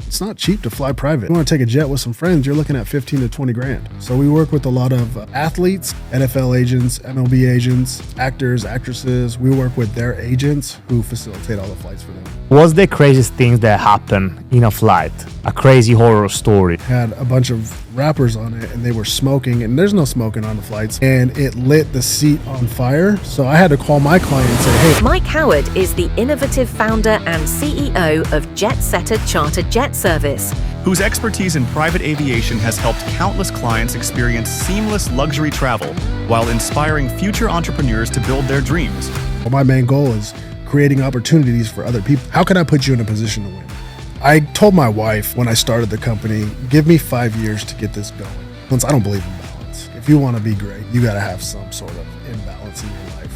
It's not cheap to fly private. If you want to take a jet with some friends, you're looking at 15 to 20 grand. So we work with a lot of athletes, NFL agents, MLB agents, actors, actresses. We work with their agents who facilitate all the flights for them. What's the craziest thing that happened in a flight? A crazy horror story. Had a bunch of rappers on it and they were smoking, and there's no smoking on the flights, and it lit the seat on fire. So I had to call my client and say, hey. Mike Howard is the innovative founder and CEO of Jetsetter Charter Jet Service, whose expertise in private aviation has helped countless clients experience seamless luxury travel while inspiring future entrepreneurs to build their dreams. Well, my main goal is creating opportunities for other people. How can I put you in a position to win? I told my wife when I started the company, give me 5 years to get this going. Once I don't believe in balance. If you want to be great, you got to have some sort of imbalance in your life,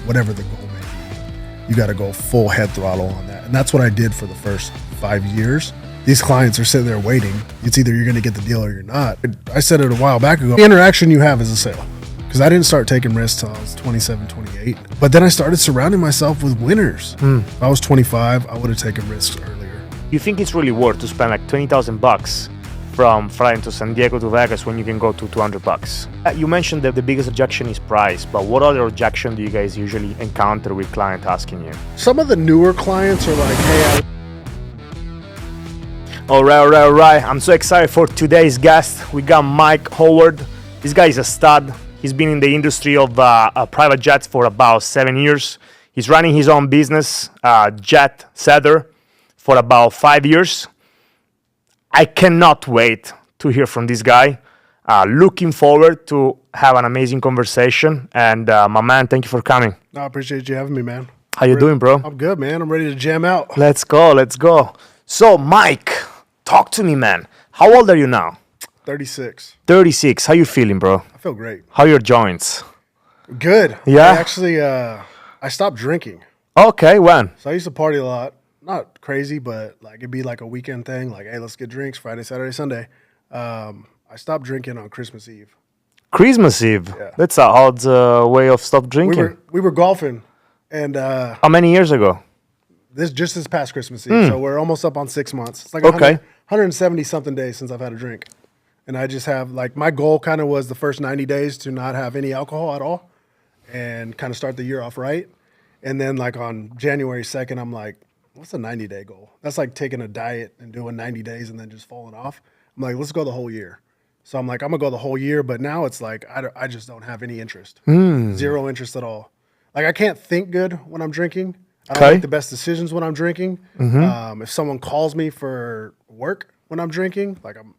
whatever the goal may be. You got to go full head throttle on that. And that's what I did for the first 5 years. These clients are sitting there waiting. It's either you're going to get the deal or you're not. I said it a while back ago. The interaction you have is a sale. Because I didn't start taking risks till I was 27, 28. But then I started surrounding myself with winners. If I was 25, I would have taken risks earlier. You think it's really worth to spend like $20,000 from flying to San Diego to Vegas when you can go to $200? You mentioned that the biggest objection is price, but what other objection do you guys usually encounter with clients asking you? Some of the newer clients are like, hey, All right. I'm so excited for today's guest. We got Mike Howard. This guy is a stud. He's been in the industry of private jets for about 7 years. He's running his own business, Jetsetter, for about 5 years. I cannot wait to hear from this guy. Looking forward to have an amazing conversation. And my man, thank you for coming. I appreciate you having me, man. How you doing, bro? I'm good, man. I'm ready to jam out. Let's go. So, Mike, talk to me, man. How old are you now? 36. 36. How you feeling, bro? I feel great. How are your joints? Good. Yeah? I actually, I stopped drinking. Okay, when? So I used to party a lot. Not crazy, but like it'd be like a weekend thing. Like, hey, let's get drinks Friday, Saturday, Sunday. I stopped drinking on Christmas Eve. Christmas Eve? Yeah. That's an odd way of stop drinking. We were golfing, and How many years ago? this past Christmas Eve. So we're almost up on 6 months. It's like Okay. 170 something days since I've had a drink. And I just have, like, my goal kind of was the first 90 days to not have any alcohol at all and kind of start the year off right. And then, like, on January 2nd, I'm like, what's a 90-day goal? That's like taking a diet and doing 90 days and then just falling off. I'm like, let's go the whole year. So I'm like, I'm going to go the whole year. But now it's like I just don't have any interest. Zero interest at all. Like, I can't think good when I'm drinking. I don't make the best decisions when I'm drinking. If someone calls me for work when I'm drinking, like, I'm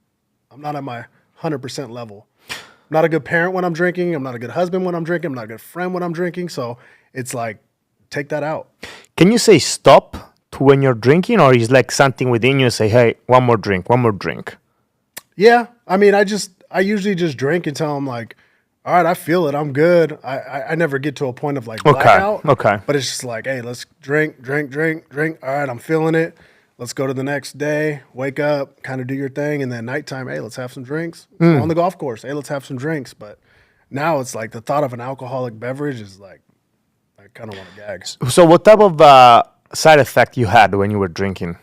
not at my 100% level. I'm not a good parent when I'm drinking. I'm not a good husband when I'm drinking. I'm not a good friend when I'm drinking. So it's like, take that out. Can you say stop to when you're drinking, or is like something within you say, hey, one more drink? Yeah. I mean, I usually just drink until I'm like, all right, I feel it. I'm good. I never get to a point of like blackout. Okay. But it's just like, hey, let's drink. All right, I'm feeling it. Let's go to the next day, wake up, kind of do your thing. And then nighttime, hey, let's have some drinks. On the golf course, hey, let's have some drinks. But now it's like the thought of an alcoholic beverage is like, I kind of want to gag. So what type of side effect you had when you were drinking?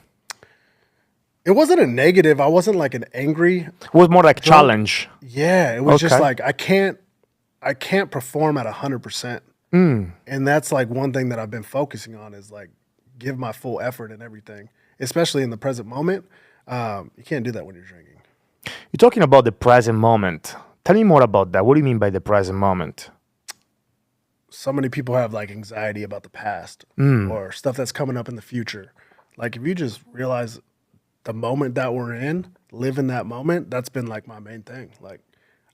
It wasn't a negative. I wasn't like an angry. It was more like challenge. Yeah, it was just Okay. like I can't perform at 100%. And that's like one thing that I've been focusing on is like give my full effort and everything, especially in the present moment. You can't do that when you're drinking. You're talking about the present moment. Tell me more about that. What do you mean by the present moment? So many people have like anxiety about the past or stuff that's coming up in the future. Like if you just realize the moment that we're in, live in that moment, that's been like my main thing. Like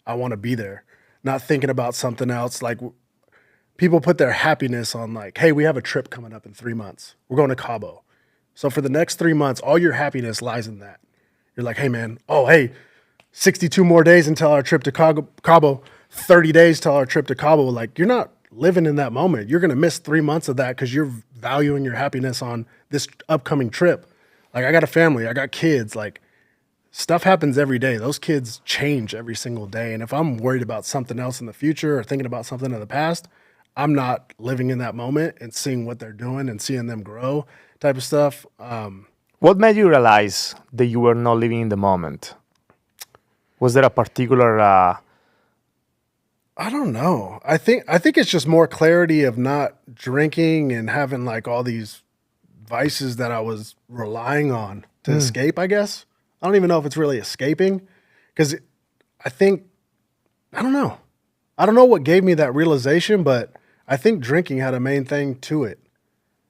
I want to be there, not thinking about something else. Like people put their happiness on like, hey, we have a trip coming up in 3 months. We're going to Cabo. So for the next 3 months, all your happiness lies in that. You're like, hey man, 62 more days until our trip to Cabo, 30 days till our trip to Cabo. Like you're not living in that moment. You're going to miss 3 months of that because you're valuing your happiness on this upcoming trip. Like I got a family, I got kids, like stuff happens every day. Those kids change every single day. And if I'm worried about something else in the future or thinking about something in the past, I'm not living in that moment and seeing what they're doing and seeing them grow type of stuff. What made you realize that you were not living in the moment? Was there a particular? I don't know. I think it's just more clarity of not drinking and having like all these vices that I was relying on to escape, I guess. I don't even know if it's really escaping, because I don't know. I don't know what gave me that realization, but I think drinking had a main thing to it.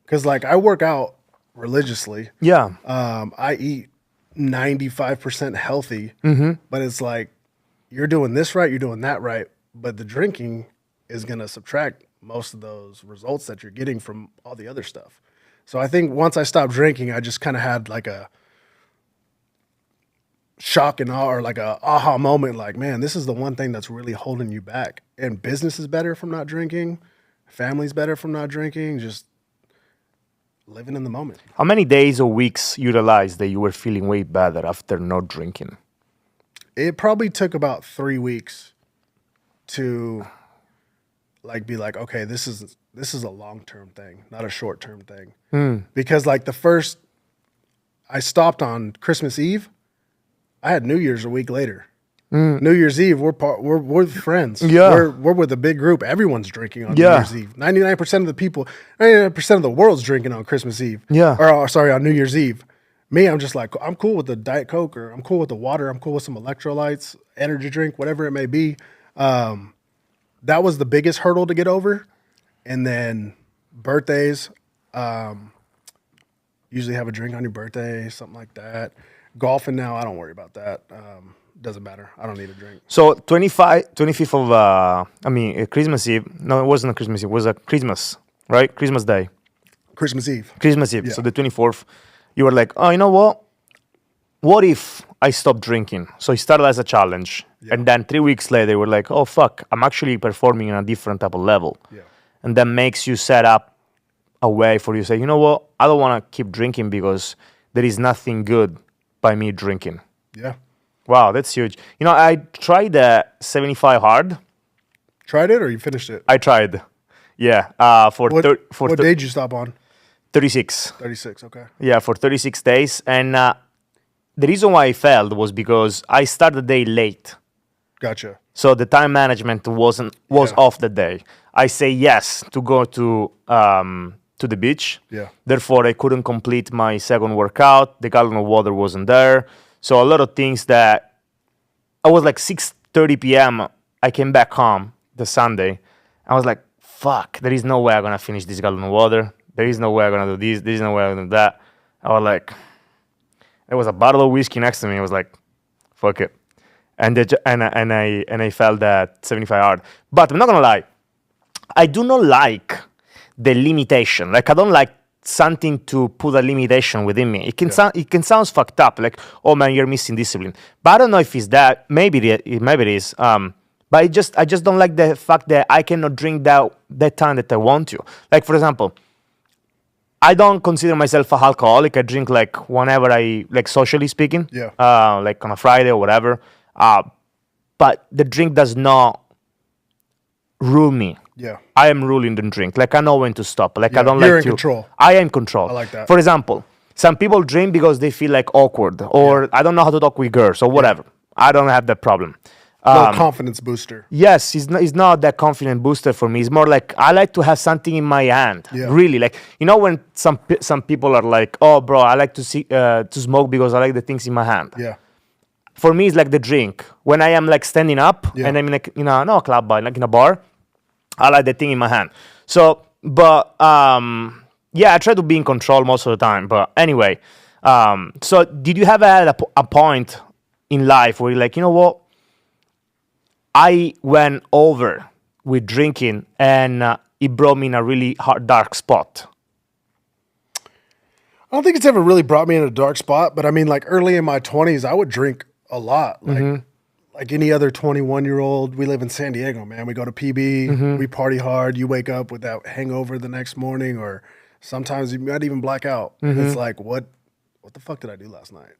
Because like I work out religiously. Yeah. I eat 95% healthy, but it's like you're doing this right, you're doing that right, but the drinking is going to subtract most of those results that you're getting from all the other stuff. So I think once I stopped drinking, I just kind of had like a shock and awe, or like a aha moment, like, man, this is the one thing that's really holding you back. And business is better from not drinking. Family's better from not drinking. Just living in the moment. How many days or weeks you realized that you were feeling way better after not drinking? It probably took about 3 weeks to like be like, okay, this is a long-term thing, not a short-term thing. Because like I stopped on Christmas Eve. I had New Year's a week later. New Year's Eve, we're friends. Yeah. We're with a big group. Everyone's drinking on New Year's Eve. 99% of the people, 99% of the world's drinking on Christmas Eve. Yeah. Or sorry, on New Year's Eve. Me, I'm just like, I'm cool with the Diet Coke, or I'm cool with the water. I'm cool with some electrolytes, energy drink, whatever it may be. That was the biggest hurdle to get over. And then birthdays, usually have a drink on your birthday, something like that. Golfing now, I don't worry about that. Doesn't matter. I don't need a drink. So 25th of, Christmas Eve. No, it wasn't a Christmas Eve. It was a Christmas, right? Christmas Day. Christmas Eve. Christmas Eve. Yeah. So the 24th, you were like, oh, you know what? What if I stop drinking? So it started as a challenge. Yeah. And then 3 weeks later, you were like, oh, fuck, I'm actually performing on a different type of level. Yeah. And that makes you set up a way for you to say, you know what? I don't want to keep drinking because there is nothing good by me drinking. Yeah. Wow, that's huge. You know, I tried the 75 hard. Tried it or you finished it? I tried. Yeah. What day did you stop on? 36. 36, okay. Yeah, for 36 days. And the reason why I failed was because I started the day late. Gotcha. So the time management was off the day. I say yes to go to the beach. Yeah. Therefore, I couldn't complete my second workout. The gallon of water wasn't there. So a lot of things that I was like 6:30 p.m. I came back home the Sunday. I was like, fuck, there is no way I'm going to finish this gallon of water. There is no way I'm going to do this. There is no way I'm going to do that. I was like, there was a bottle of whiskey next to me. I was like, fuck it. And I felt that 75 hard. But I'm not going to lie. I do not like the limitation. Like, I don't like something to put a limitation within me. It can sound fucked up. Like, oh man, you're missing discipline. But I don't know if it's that. Maybe it is. But I just don't like the fact that I cannot drink that time that I want to. Like, for example, I don't consider myself a alcoholic. I drink like whenever like socially speaking. Yeah. Like on a Friday or whatever. But the drink does not rule me. Yeah. I am ruling the drink. Like, I know when to stop. Like, Yeah, I don't you're like in to. control. I am in control. I like that. For example, some people drink because they feel like awkward, or I don't know how to talk with girls, or whatever. I don't have that problem. No confidence booster. Yes, it's not that confident booster for me. It's more like I like to have something in my hand. Yeah. Really, like, you know, when some people are like, "Oh, bro, I like to smoke because I like the things in my hand." Yeah. For me, it's like the drink. When I am like standing up and I'm like, not a club bar, like in a bar, I like the thing in my hand. So, but I try to be in control most of the time. But anyway, so did you have a point in life where you're like, you know what? I went over with drinking and it brought me in a really hard, dark spot. I don't think it's ever really brought me in a dark spot, but I mean, like early in my 20s, I would drink a lot. Like any other 21-year-old. We live in San Diego, man. We go to PB, we party hard. You wake up with that hangover the next morning, or sometimes you might even black out. It's like, what the fuck did I do last night?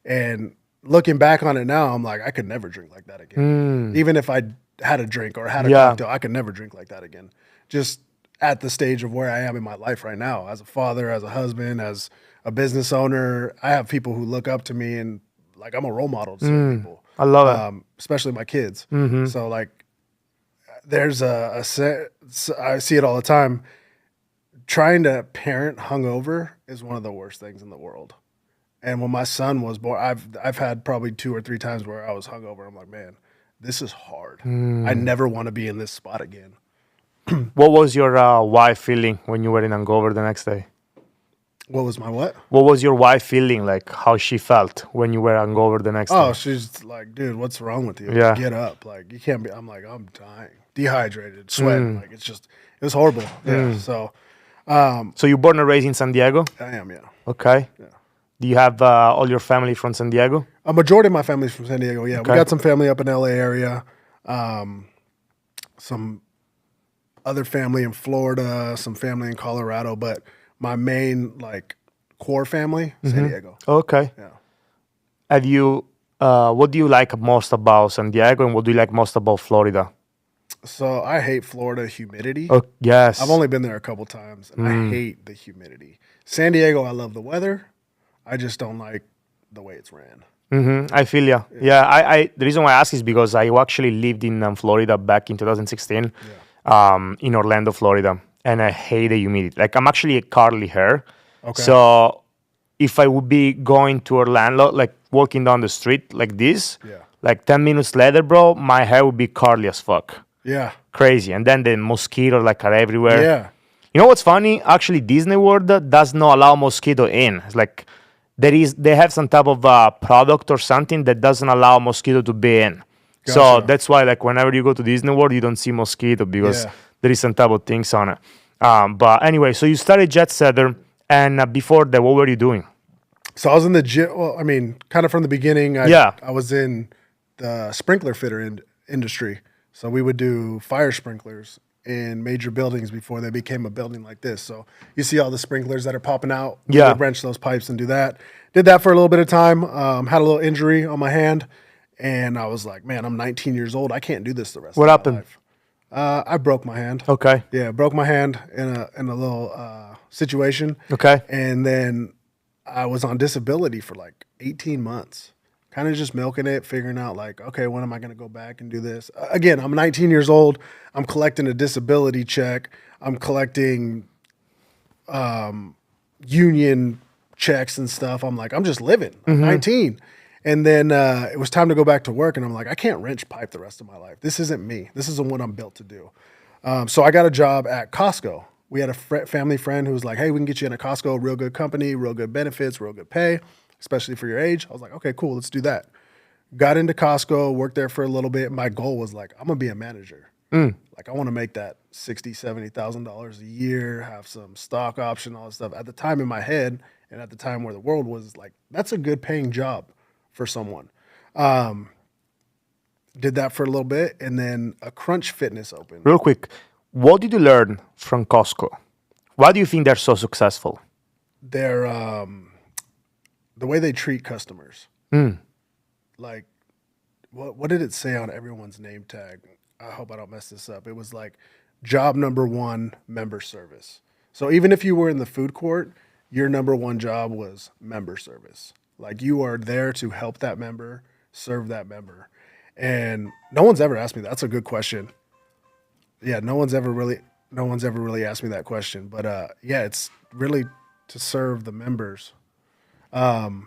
And looking back on it now, I'm like, I could never drink like that again. Even if I had a drink or had a cocktail, I could never drink like that again. Just at the stage of where I am in my life right now, as a father, as a husband, as a business owner. I have people who look up to me, and like I'm a role model to certain people. I love it. Especially my kids. So like, there's I see it all the time. Trying to parent hungover is one of the worst things in the world. And when my son was born, I've had probably 2 or 3 times where I was hungover. I'm like, man, this is hard. I never want to be in this spot again. What was your wife feeling when you were in hangover the next day? What was my what? What was your wife feeling, like how she felt when you were hangover the next day? Oh, she's like, dude, what's wrong with you? Yeah. Get up. Like, you can't be. I'm like, I'm dying. Dehydrated, sweating. Like, it was horrible. Yeah. So you born and raised in San Diego? I am, yeah. Okay. Yeah. Do you have all your family from San Diego? A majority of my family's from San Diego, yeah. Okay. We got some family up in LA area. Some other family in Florida, some family in Colorado, but my main like core family, San Diego. Okay. Yeah. Have you? What do you like most about San Diego, and what do you like most about Florida? So I hate Florida humidity. Oh yes. I've only been there a couple times, and I hate the humidity. San Diego, I love the weather. I just don't like the way it's ran. I feel ya. Yeah. I the reason why I ask is because I actually lived in Florida back in 2016, in Orlando, Florida, and I hate the humidity. Like I'm actually a curly hair, so if I would be going to Orlando, like walking down the street like this, like 10 minutes later, bro, my hair would be curly as fuck. Yeah. Crazy. And then the mosquitoes like are everywhere. Yeah. You know what's funny? Actually, Disney World does not allow mosquito in. It's like they have some type of product or something that doesn't allow mosquito to be in. Gotcha. So that's why like whenever you go to Disney World, you don't see mosquito because there is some type of things on it. But anyway, so you started Jet Setter, and before that, what were you doing? So I was in the gym. Well, I mean, kind of from the beginning. I was in the sprinkler fitter industry. So we would do fire sprinklers in major buildings before they became a building like this. So you see all the sprinklers that are popping out. We would wrench those pipes and do that. Did that for a little bit of time. Had a little injury on my hand. And I was like, man, I'm 19 years old. I can't do this the rest of my life. I broke my hand. Okay. Yeah, broke my hand in a little situation. Okay. And then I was on disability for like 18 months. Kind of just milking it, figuring out like, okay, when am I going to go back and do this? Again, I'm 19 years old. I'm collecting a disability check. I'm collecting union checks and stuff. I'm like, I'm just living. I'm 19. And then it was time to go back to work. And I'm like, I can't wrench pipe the rest of my life. This isn't me. This isn't what I'm built to do. So I got a job at Costco. We had a family friend who was like, hey, we can get you in a Costco, real good company, real good benefits, real good pay, especially for your age. I was like, okay, cool, let's do that. Got into Costco, worked there for a little bit. My goal was like, I'm gonna be a manager. Like I want to make that $60,000, $70,000 a year, have some stock option, all that stuff. At the time in my head, and at the time where the world was like, that's a good paying job for someone. Did that for a little bit, and then a Crunch Fitness opened. Real quick, what did you learn from Costco? Why do you think they're so successful? They're the way they treat customers. Like, what did it say on everyone's name tag? I hope I don't mess this up. It was like job number 1, member service. So even if you were in the food court, your number 1 job was member service. Like you are there to help that member, serve that member. And no one's ever asked me that. That's a good question. Yeah, no one's ever really asked me that question. But yeah, it's really to serve the members. And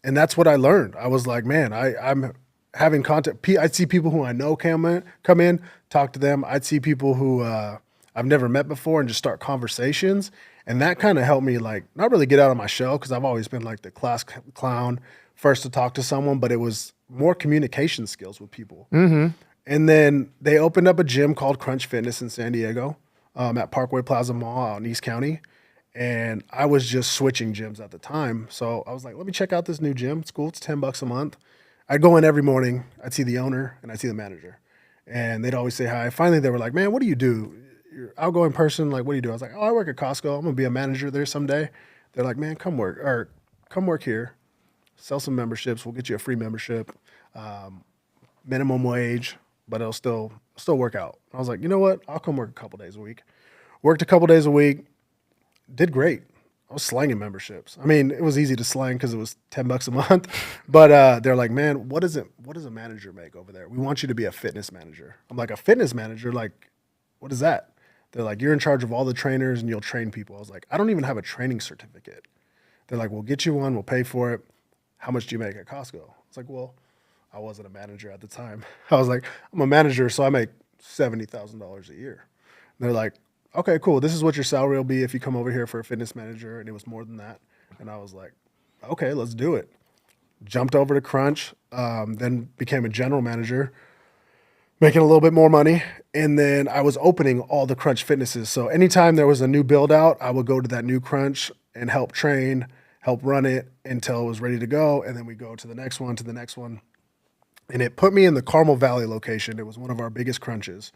that's what I learned. I was like, man, I'm having contact. I'd see people who I know come in, talk to them. I'd see people who I've never met before and just start conversations. And that kind of helped me like not really get out of my shell because I've always been like the class clown, first to talk to someone, but it was more communication skills with people. And then they opened up a gym called Crunch Fitness in San Diego at Parkway Plaza Mall out in East County. And I was just switching gyms at the time. So I was like, let me check out this new gym. It's cool. It's $10 a month. I'd go in every morning. I'd see the owner and I'd see the manager. And they'd always say hi. Finally, they were like, man, what do you do? You're an outgoing person. Like, what do you do? I was like, oh, I work at Costco. I'm going to be a manager there someday. They're like, man, come work here. Sell some memberships. We'll get you a free membership. Minimum wage, but it'll still work out. I was like, you know what? I'll come work a couple days a week. Worked a couple days a week. Did great. I was slanging memberships. I mean, it was easy to slang because it was $10 a month. But they're like, man, what does a manager make over there? We want you to be a fitness manager. I'm like, a fitness manager? Like, what is that? They're like, you're in charge of all the trainers and you'll train people. I was like, I don't even have a training certificate. They're like, we'll get you one. We'll pay for it. How much do you make at Costco? It's like, well, I wasn't a manager at the time. I was like, I'm a manager, so I make $70,000 a year. And they're like, okay, cool. This is what your salary will be if you come over here for a fitness manager. And it was more than that. And I was like, okay, let's do it. Jumped over to Crunch, then became a general manager, making a little bit more money. And then I was opening all the Crunch fitnesses. So anytime there was a new build out, I would go to that new Crunch and help train, help run it until it was ready to go. And then we go to the next one, And it put me in the Carmel Valley location. It was one of our biggest Crunches.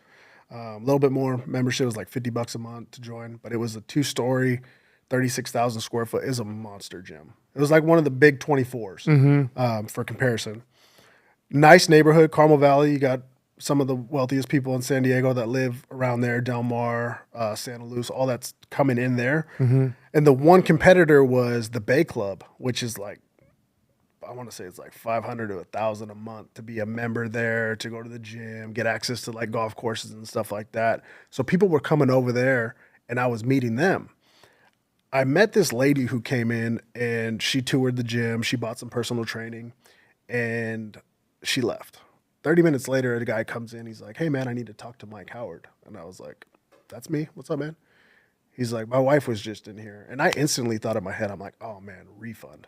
A little bit more membership was like $50 a month to join, but it was a 2-story, 36,000 square foot. It was a monster gym. It was like one of the big 24s for comparison. Nice neighborhood, Carmel Valley. You got some of the wealthiest people in San Diego that live around there, Del Mar, Santa Luz, all that's coming in there. And the one competitor was the Bay Club, which is like, I want to say it's like $500 to $1,000 a month to be a member there, to go to the gym, get access to like golf courses and stuff like that. So people were coming over there and I was meeting them. I met this lady who came in and she toured the gym. She bought some personal training and she left. 30 minutes later, the guy comes in. He's like, hey, man, I need to talk to Mike Howard. And I was like, that's me. What's up, man? He's like, my wife was just in here. And I instantly thought in my head, I'm like, oh, man, refund.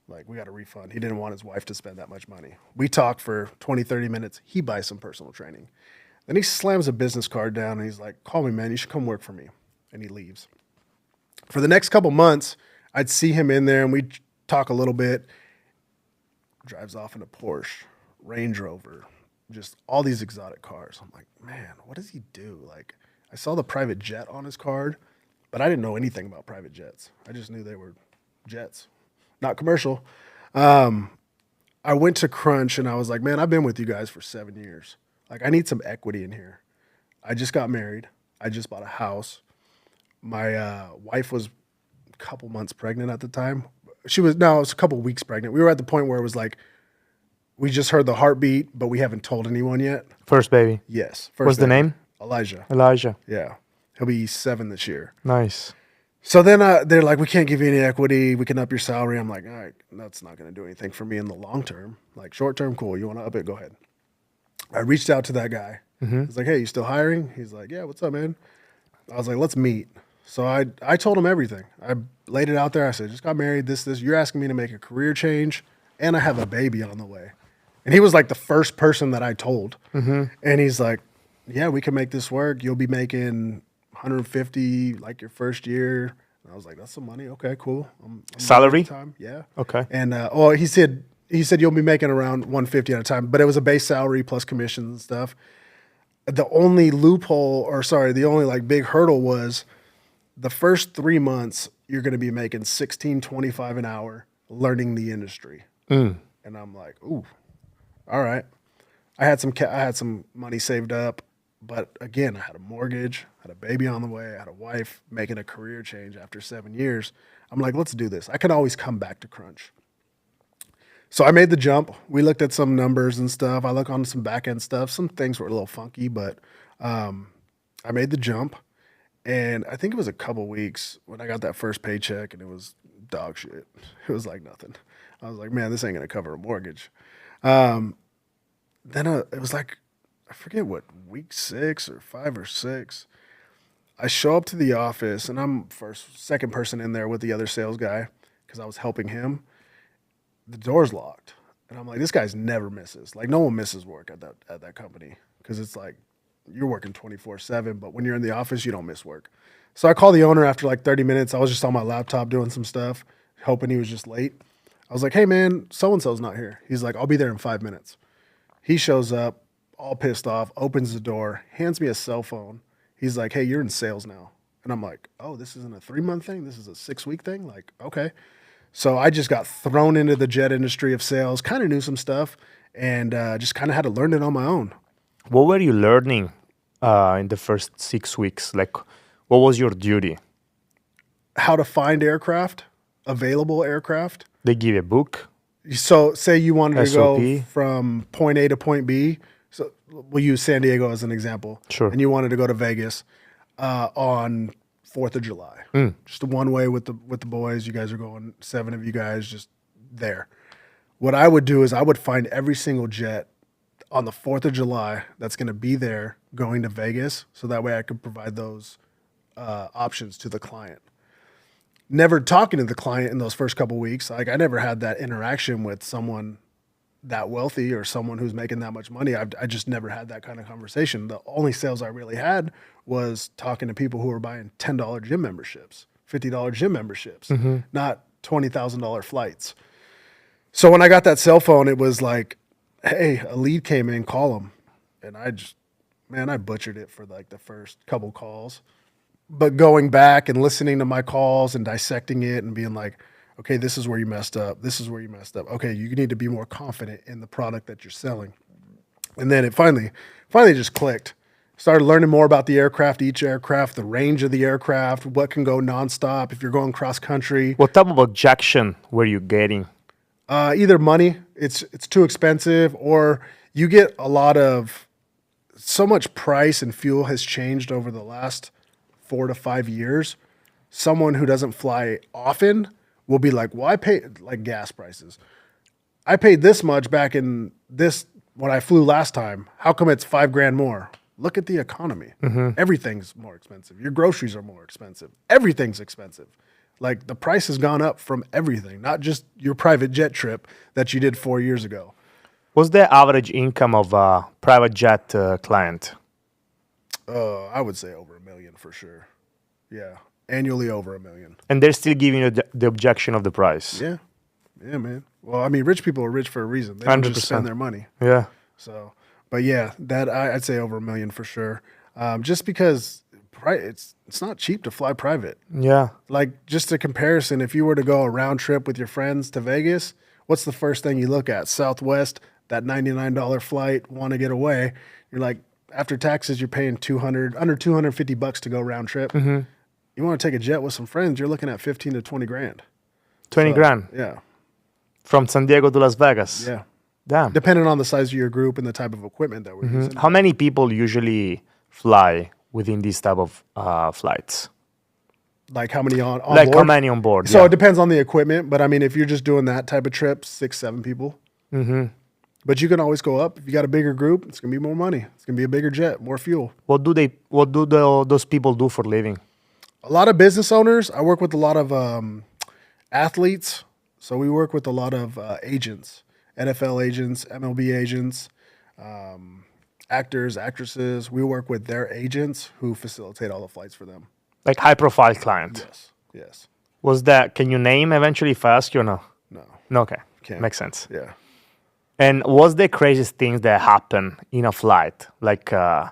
Like, we got a refund. He didn't want his wife to spend that much money. We talked for 20, 30 minutes. He buys some personal training. Then he slams a business card down and he's like, call me, man. You should come work for me. And he leaves. For the next couple months, I'd see him in there and we'd talk a little bit. Drives off in a Porsche, Range Rover, just all these exotic cars. I'm like, man, what does he do? Like, I saw the private jet on his card, but I didn't know anything about private jets. I just knew they were jets. Not commercial. I went to Crunch and I was like, man, I've been with you guys for 7 years. Like, I need some equity in here. I just got married. I just bought a house. My wife was a couple months pregnant at the time. It was a couple weeks pregnant. We were at the point where it was like, we just heard the heartbeat, but we haven't told anyone yet. First baby. Yes. What's the name? Elijah. Yeah. He'll be 7 this year. Nice. So then they're like, we can't give you any equity. We can up your salary. I'm like, all right, that's not going to do anything for me in the long term. Like, short term, cool. You want to up it? Go ahead. I reached out to that guy. I was like, hey, you still hiring? He's like, yeah, what's up, man? I was like, let's meet. So I told him everything. I laid it out there. I said, just got married, this. You're asking me to make a career change, and I have a baby on the way. And he was like the first person that I told. And he's like, yeah, we can make this work. You'll be making 150 like your first year. And I was like, that's some money. Okay, cool. I'm salary? Time. Yeah. Okay. And he said you'll be making around 150 at a time, but it was a base salary plus commissions and stuff. The only the only like big hurdle was the first 3 months you're going to be making $16.25 an hour learning the industry. And I'm like, ooh, all right. I had some money saved up. But again, I had a mortgage, had a baby on the way, I had a wife making a career change after 7 years. I'm like, let's do this. I can always come back to Crunch. So I made the jump. We looked at some numbers and stuff. I looked on some back end stuff. Some things were a little funky, but I made the jump. And I think it was a couple weeks when I got that first paycheck and it was dog shit. It was like nothing. I was like, man, this ain't going to cover a mortgage. Then it was like, I forget what, week 6 or 5 or 6. I show up to the office and I'm second person in there with the other sales guy because I was helping him. The door's locked. And I'm like, this guy's never misses. Like, no one misses work at that company because it's like you're working 24/7, but when you're in the office, you don't miss work. So I call the owner after like 30 minutes. I was just on my laptop doing some stuff, hoping he was just late. I was like, hey, man, so-and-so's not here. He's like, I'll be there in 5 minutes. He shows up, all pissed off, opens the door, hands me a cell phone. He's like, hey, you're in sales now. And I'm like, oh, this isn't a 3-month thing? This is a 6-week thing? Like, okay. So I just got thrown into the jet industry of sales, kind of knew some stuff, and just kind of had to learn it on my own. What were you learning in the first 6 weeks? Like, what was your duty? how to find aircraft, available aircraft. They give you a book. So say you wanted to go SOP. from point A to point B. So we'll use San Diego as an example. Sure. And you wanted to go to Vegas on 4th of July. Just a one way with the boys. You guys are going, 7 of you guys just there. What I would do is I would find every single jet on the 4th of July that's going to be there going to Vegas. So that way I could provide those options to the client. Never talking to the client in those first couple weeks. Like I never had that interaction with someone that wealthy or someone who's making that much money. I just never had that kind of conversation. The only sales I really had was talking to people who were buying $10 gym memberships, $50 gym memberships, not $20,000 flights. So when I got that cell phone, it was like, hey, a lead came in, call them. And I butchered it for like the first couple calls. But going back and listening to my calls and dissecting it and being like, okay, this is where you messed up. This is where you messed up. Okay, you need to be more confident in the product that you're selling. And then it finally just clicked. Started learning more about the aircraft, each aircraft, the range of the aircraft, what can go nonstop if you're going cross country. What type of objection were you getting? Either money, it's too expensive, or you get a lot of, so much price and fuel has changed over the last 4 to 5 years. Someone who doesn't fly often will be like, well, I paid like gas prices. I paid this much back in this when I flew last time. How come it's $5,000 more? Look at the economy. Everything's more expensive. Your groceries are more expensive. Everything's expensive. Like the price has gone up from everything, not just your private jet trip that you did 4 years ago. What's the average income of a private jet client? I would say over $1 million for sure. Yeah, annually over $1 million. And they're still giving you the objection of the price. Yeah, man. Well, I mean, rich people are rich for a reason. They don't just 100%. spend their money. Yeah. So, but yeah, that I'd say over $1 million for sure. Just because it's not cheap to fly private. Yeah. Like just a comparison, if you were to go a round trip with your friends to Vegas, what's the first thing you look at? Southwest, that $99 flight, want to get away. You're like, after taxes, you're paying under $250 to go round trip. You want to take a jet with some friends, you're looking at 15 to 20 grand. 20 grand Yeah. from San Diego to Las Vegas. Yeah. Damn. Depending on the size of your group and the type of equipment that we're using. How many people usually fly within these type of flights? Like how many on Like board? how many on board? So yeah. it depends on the equipment, but I mean, if you're just doing that type of trip, 6, 7 people. But you can always go up. If you got a bigger group, it's gonna be more money. It's gonna be a bigger jet, more fuel. What do those people do for living? A lot of business owners. I work with a lot of athletes. So we work with a lot of agents, NFL agents, MLB agents, actors, actresses. We work with their agents who facilitate all the flights for them. Like high profile client. Yes. Can you name eventually if I ask you or no? No, okay. Can't. Makes sense. Yeah. And what's the craziest things that happen in a flight? Like a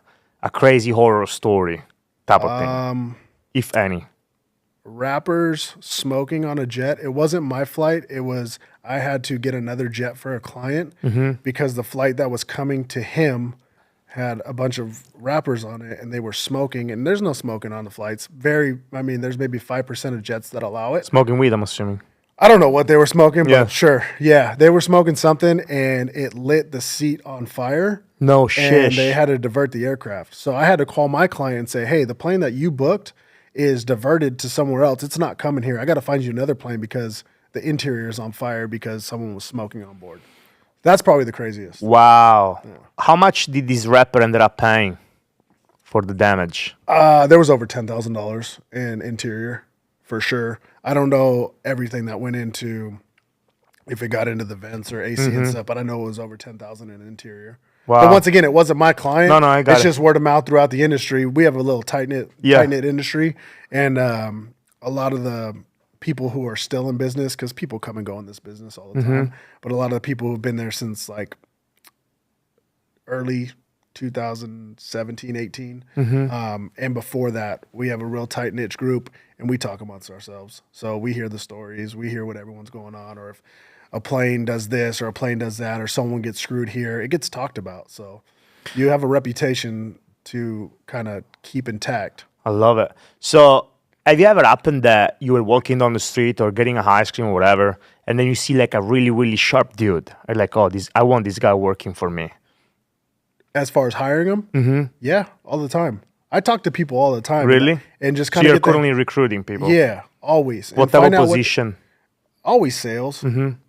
crazy horror story type of thing, if any. Rappers smoking on a jet. It wasn't my flight. It was, I had to get another jet for a client because the flight that was coming to him had a bunch of rappers on it and they were smoking, and there's no smoking on the flights. There's maybe 5% of jets that allow it. Smoking weed, I'm assuming. I don't know what they were smoking, Yeah. but sure. Yeah, they were smoking something and it lit the seat on fire. No shit. And they had to divert the aircraft. So I had to call my client and say, hey, the plane that you booked is diverted to somewhere else. It's not coming here. I got to find you another plane because the interior is on fire because someone was smoking on board. That's probably the craziest. Wow. Yeah. How much did this rapper ended up paying for the damage? There was over $10,000 in interior for sure. I don't know everything that went into, if it got into the vents or AC and stuff, but I know it was over $10,000 in interior. Wow. But once again, it wasn't my client. No, I got it. It's just word of mouth throughout the industry. We have a little tight-knit industry, and a lot of the people who are still in business, because people come and go in this business all the time, but a lot of the people who've been there since like early 2017, 18, and before that, we have a real tight-knit group, and we talk amongst ourselves. So we hear the stories, we hear what everyone's going on, or if a plane does this or a plane does that or someone gets screwed here, it gets talked about. So you have a reputation to kind of keep intact. I love it. So Have you ever happened that you were walking down the street or getting a ice cream or whatever, and then you see like a really, really sharp dude? You're like, oh, I want this guy working for me. As far as hiring them, yeah, all the time. I talk to people all the time. Really? And just So kind of you're currently recruiting people. yeah, always. What And type find of out position? always sales.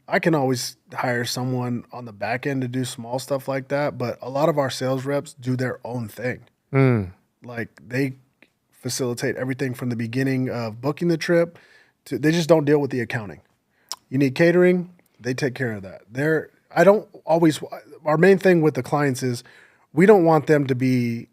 I can always hire someone on the back end to do small stuff like that, but a lot of our sales reps do their own thing. Like they facilitate everything from the beginning of booking the trip to they just don't deal with the accounting. You need catering, they take care of that. I don't always our main thing with the clients is we don't want them to be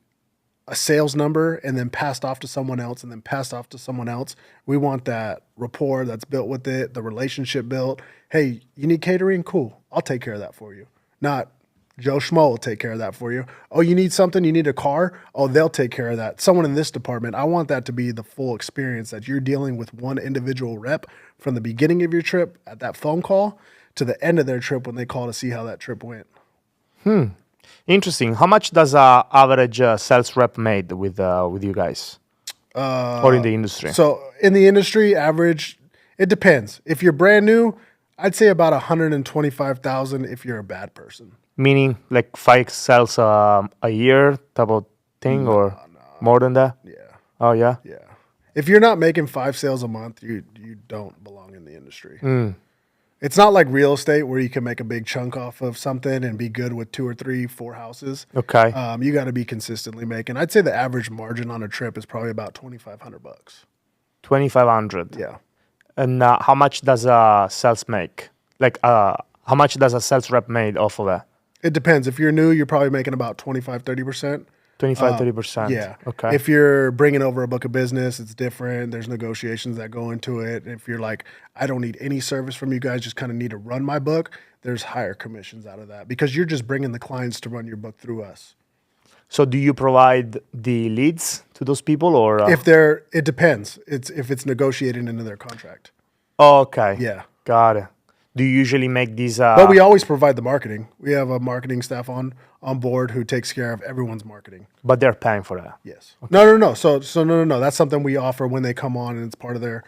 a sales number and then passed off to someone else and then passed off to someone else. We want that rapport that's built with it, the relationship built. Hey, you need catering? Cool. I'll take care of that for you. Not Joe Schmo will take care of that for you. Oh, you need something? You need a car? Oh, they'll take care of that. Someone in this department, I want that to be the full experience that you're dealing with one individual rep from the beginning of your trip at that phone call to the end of their trip when they call to see how that trip went. Interesting. How much does a average sales rep made with you guys, or in the industry? So in the industry, average, it depends. If you're brand new, I'd say about 125,000 if you're a bad person. Meaning like 5 sales a year type of thing, or more than that? Yeah. Oh yeah. Yeah. If you're not making 5 sales a month, you don't belong in the industry. It's not like real estate where you can make a big chunk off of something and be good with 2 or 3, 4 houses. Okay. You got to be consistently making. I'd say the average margin on a trip is probably about $2,500. 2,500. Yeah. And how much does a sales make? Like, how much does a sales rep made off of that? It depends. If you're new, you're probably making about 25-30%. 25-30%. Yeah. Okay. If you're bringing over a book of business, it's different. There's negotiations that go into it. If you're like, I don't need any service from you guys, just kind of need to run my book, there's higher commissions out of that because you're just bringing the clients to run your book through us. So do you provide the leads to those people, or It depends. If it's negotiated into their contract. Oh, okay. Yeah. Got it. Do you usually make these? But we always provide the marketing. We have a marketing staff on board who takes care of everyone's marketing. But they're paying for that. Yes. Okay. No. So no. That's something we offer when they come on, and it's part of their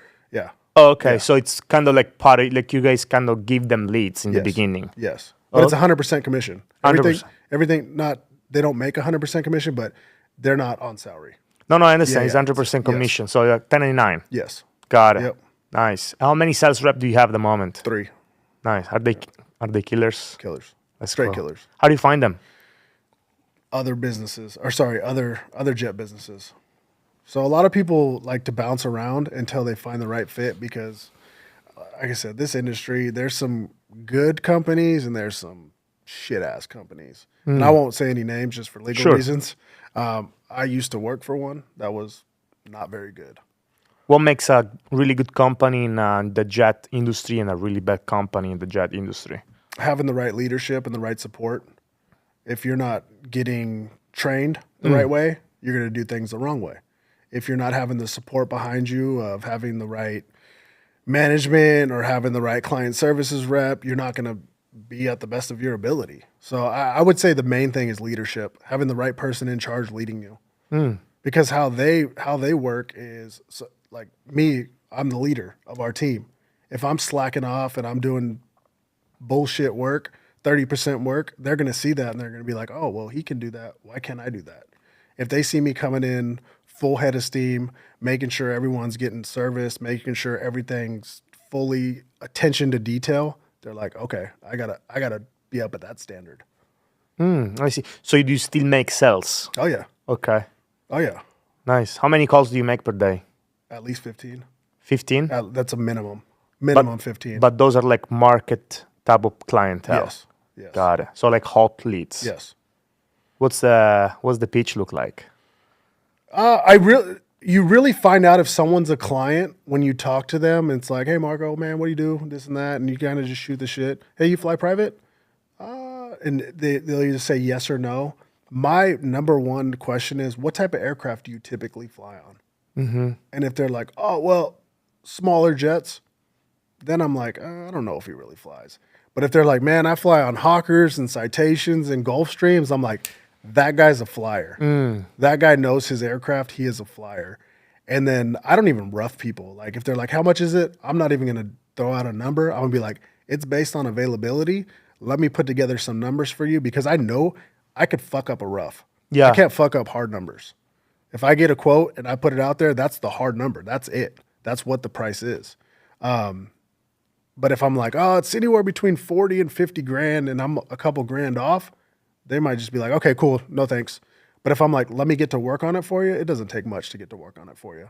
Oh, okay. Yeah. So it's kind of like like you guys kind of give them leads in the beginning. Yes. But it's 100% commission. 100%. Everything. Not they don't make 100% commission, but they're not on salary. No, I understand. Yeah, it's 100% commission. So 1099. Yes. Got it. Yep. Nice. How many sales rep do you have at the moment? 3. Nice. Are they killers? Killers. That's Straight cool. killers. How do you find them? Other jet businesses. So a lot of people like to bounce around until they find the right fit because, like I said, this industry, there's some good companies and there's some shit ass companies. And I won't say any names just for legal reasons. I used to work for one that was not very good. What makes a really good company in the jet industry and a really bad company in the jet industry? Having the right leadership and the right support. If you're not getting trained the right way, you're going to do things the wrong way. If you're not having the support behind you of having the right management or having the right client services rep, you're not going to be at the best of your ability. So I would say the main thing is leadership, having the right person in charge leading you. Because how they work is like me, I'm the leader of our team. If I'm slacking off and I'm doing bullshit work, 30% work, they're going to see that and they're going to be like, oh, well, he can do that. Why can't I do that? If they see me coming in full head of steam, making sure everyone's getting service, making sure everything's fully attention to detail, they're like, okay, I gotta be up at that standard. I see. So do you still make sales? Oh yeah. Okay. Oh yeah. Nice. How many calls do you make per day? At least 15. 15? That's a minimum. Minimum 15. But those are like market type of clientele. Yes. Yes. Got it. So like hot leads. Yes. What's the pitch look like? You really find out if someone's a client when you talk to them. And it's like, hey, Marco, man, what do you do? This and that. And you kind of just shoot the shit. Hey, you fly private? And they'll either say yes or no. My number one question is, what type of aircraft do you typically fly on? And if they're like, oh, well, smaller jets, then I'm like, I don't know if he really flies. But if they're like, man, I fly on Hawkers and Citations and Gulfstreams, I'm like, that guy's a flyer. That guy knows his aircraft. He is a flyer. And then I don't even rough people. Like if they're like, how much is it? I'm not even going to throw out a number. I'm going to be like, it's based on availability. Let me put together some numbers for you because I know I could fuck up a rough. Yeah. I can't fuck up hard numbers. If I get a quote and I put it out there, that's the hard number. That's it. That's what the price is. But if I'm like, oh, it's anywhere between 40 and 50 grand and I'm a couple grand off, they might just be like, okay, cool. No, thanks. But if I'm like, let me get to work on it for you, it doesn't take much to get to work on it for you.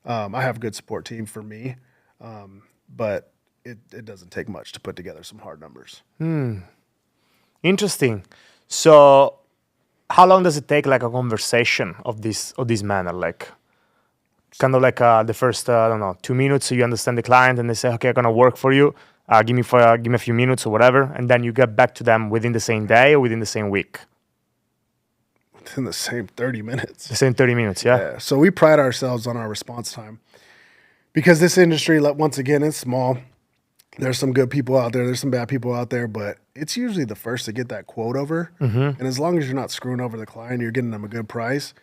I have a good support team for me, but it doesn't take much to put together some hard numbers. Interesting. So how long does it take like a conversation of this manner? Like kind of like the first, 2 minutes, so you understand the client and they say, okay, I'm going to work for you. Give me a few minutes or whatever. And then you get back to them within the same day or within the same week? Within the same 30 minutes. The same 30 minutes, yeah? Yeah. So we pride ourselves on our response time because this industry, once again, it's small. There's some good people out there. There's some bad people out there, but it's usually the first to get that quote over. And as long as you're not screwing over the client, you're getting them a good price.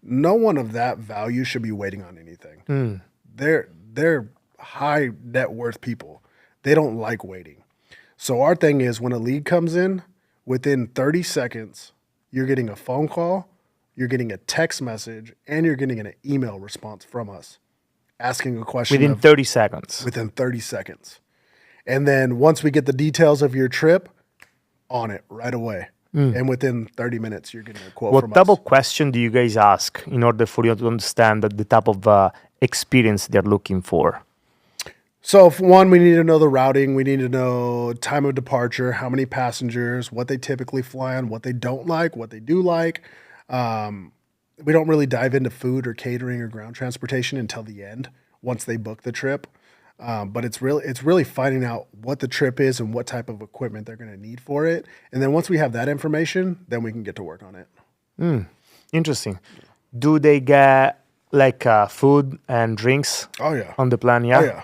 No one of that value should be waiting on anything. They're high net worth people. They don't like waiting. So our thing is when a lead comes in, within 30 seconds, you're getting a phone call, you're getting a text message, and you're getting an email response from us asking a question. Within 30 seconds. Within 30 seconds. And then once we get the details of your trip, on it right away. And within 30 minutes, you're getting a quote from us. What type of question do you guys ask in order for you to understand the type of experience they're looking for? So, for one, we need to know the routing. We need to know time of departure, how many passengers, what they typically fly on, what they don't like, what they do like. We don't really dive into food or catering or ground transportation until the end, once they book the trip. But it's really finding out what the trip is and what type of equipment they're going to need for it. And then once we have that information, then we can get to work on it. Interesting. Do they get like food and drinks on the plan? Yeah? Oh, yeah.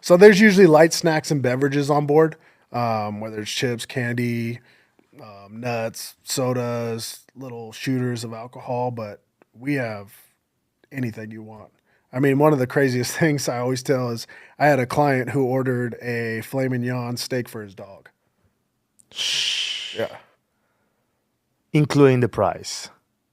So there's usually light snacks and beverages on board, whether it's chips, candy, nuts, sodas, little shooters of alcohol, but we have anything you want. I mean, one of the craziest things I always tell is I had a client who ordered a filet mignon steak for his dog. Yeah. Including the price.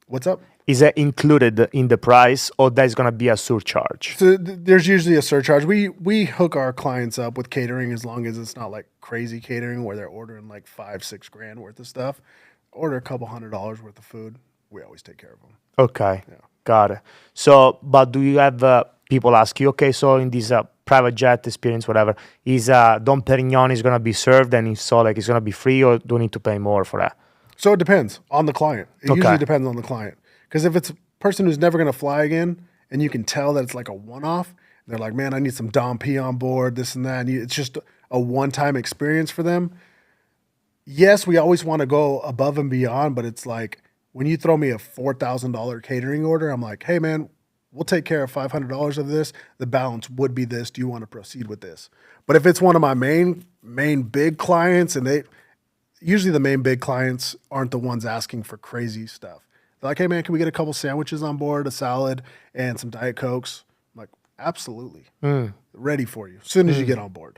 What's up? Is that included in the price or there's going to be a surcharge? So there's usually a surcharge. We hook our clients up with catering as long as it's not like crazy catering where they're ordering like $5-6 grand worth of stuff. Order a couple $100 worth of food. We always take care of them. Okay. Yeah. Got it. So, but do you have people ask you, okay, so in this private jet experience, whatever, is Dom Perignon is going to be served? And if so, like, it's going to be free or do you need to pay more for that? So it depends on the client. It usually depends on the client. Because if it's a person who's never going to fly again and you can tell that it's like a one-off, they're like, man, I need some Dom P on board, this and that. And it's just a one-time experience for them. Yes, we always want to go above and beyond, but it's like when you throw me a $4,000 catering order, I'm like, hey, man, we'll take care of $500 of this. The balance would be this. Do you want to proceed with this? But if it's one of my main big clients, and usually the main big clients aren't the ones asking for crazy stuff. They're like, hey, man, can we get a couple sandwiches on board, a salad, and some Diet Cokes? I'm like, absolutely. Ready for you as soon as you get on board.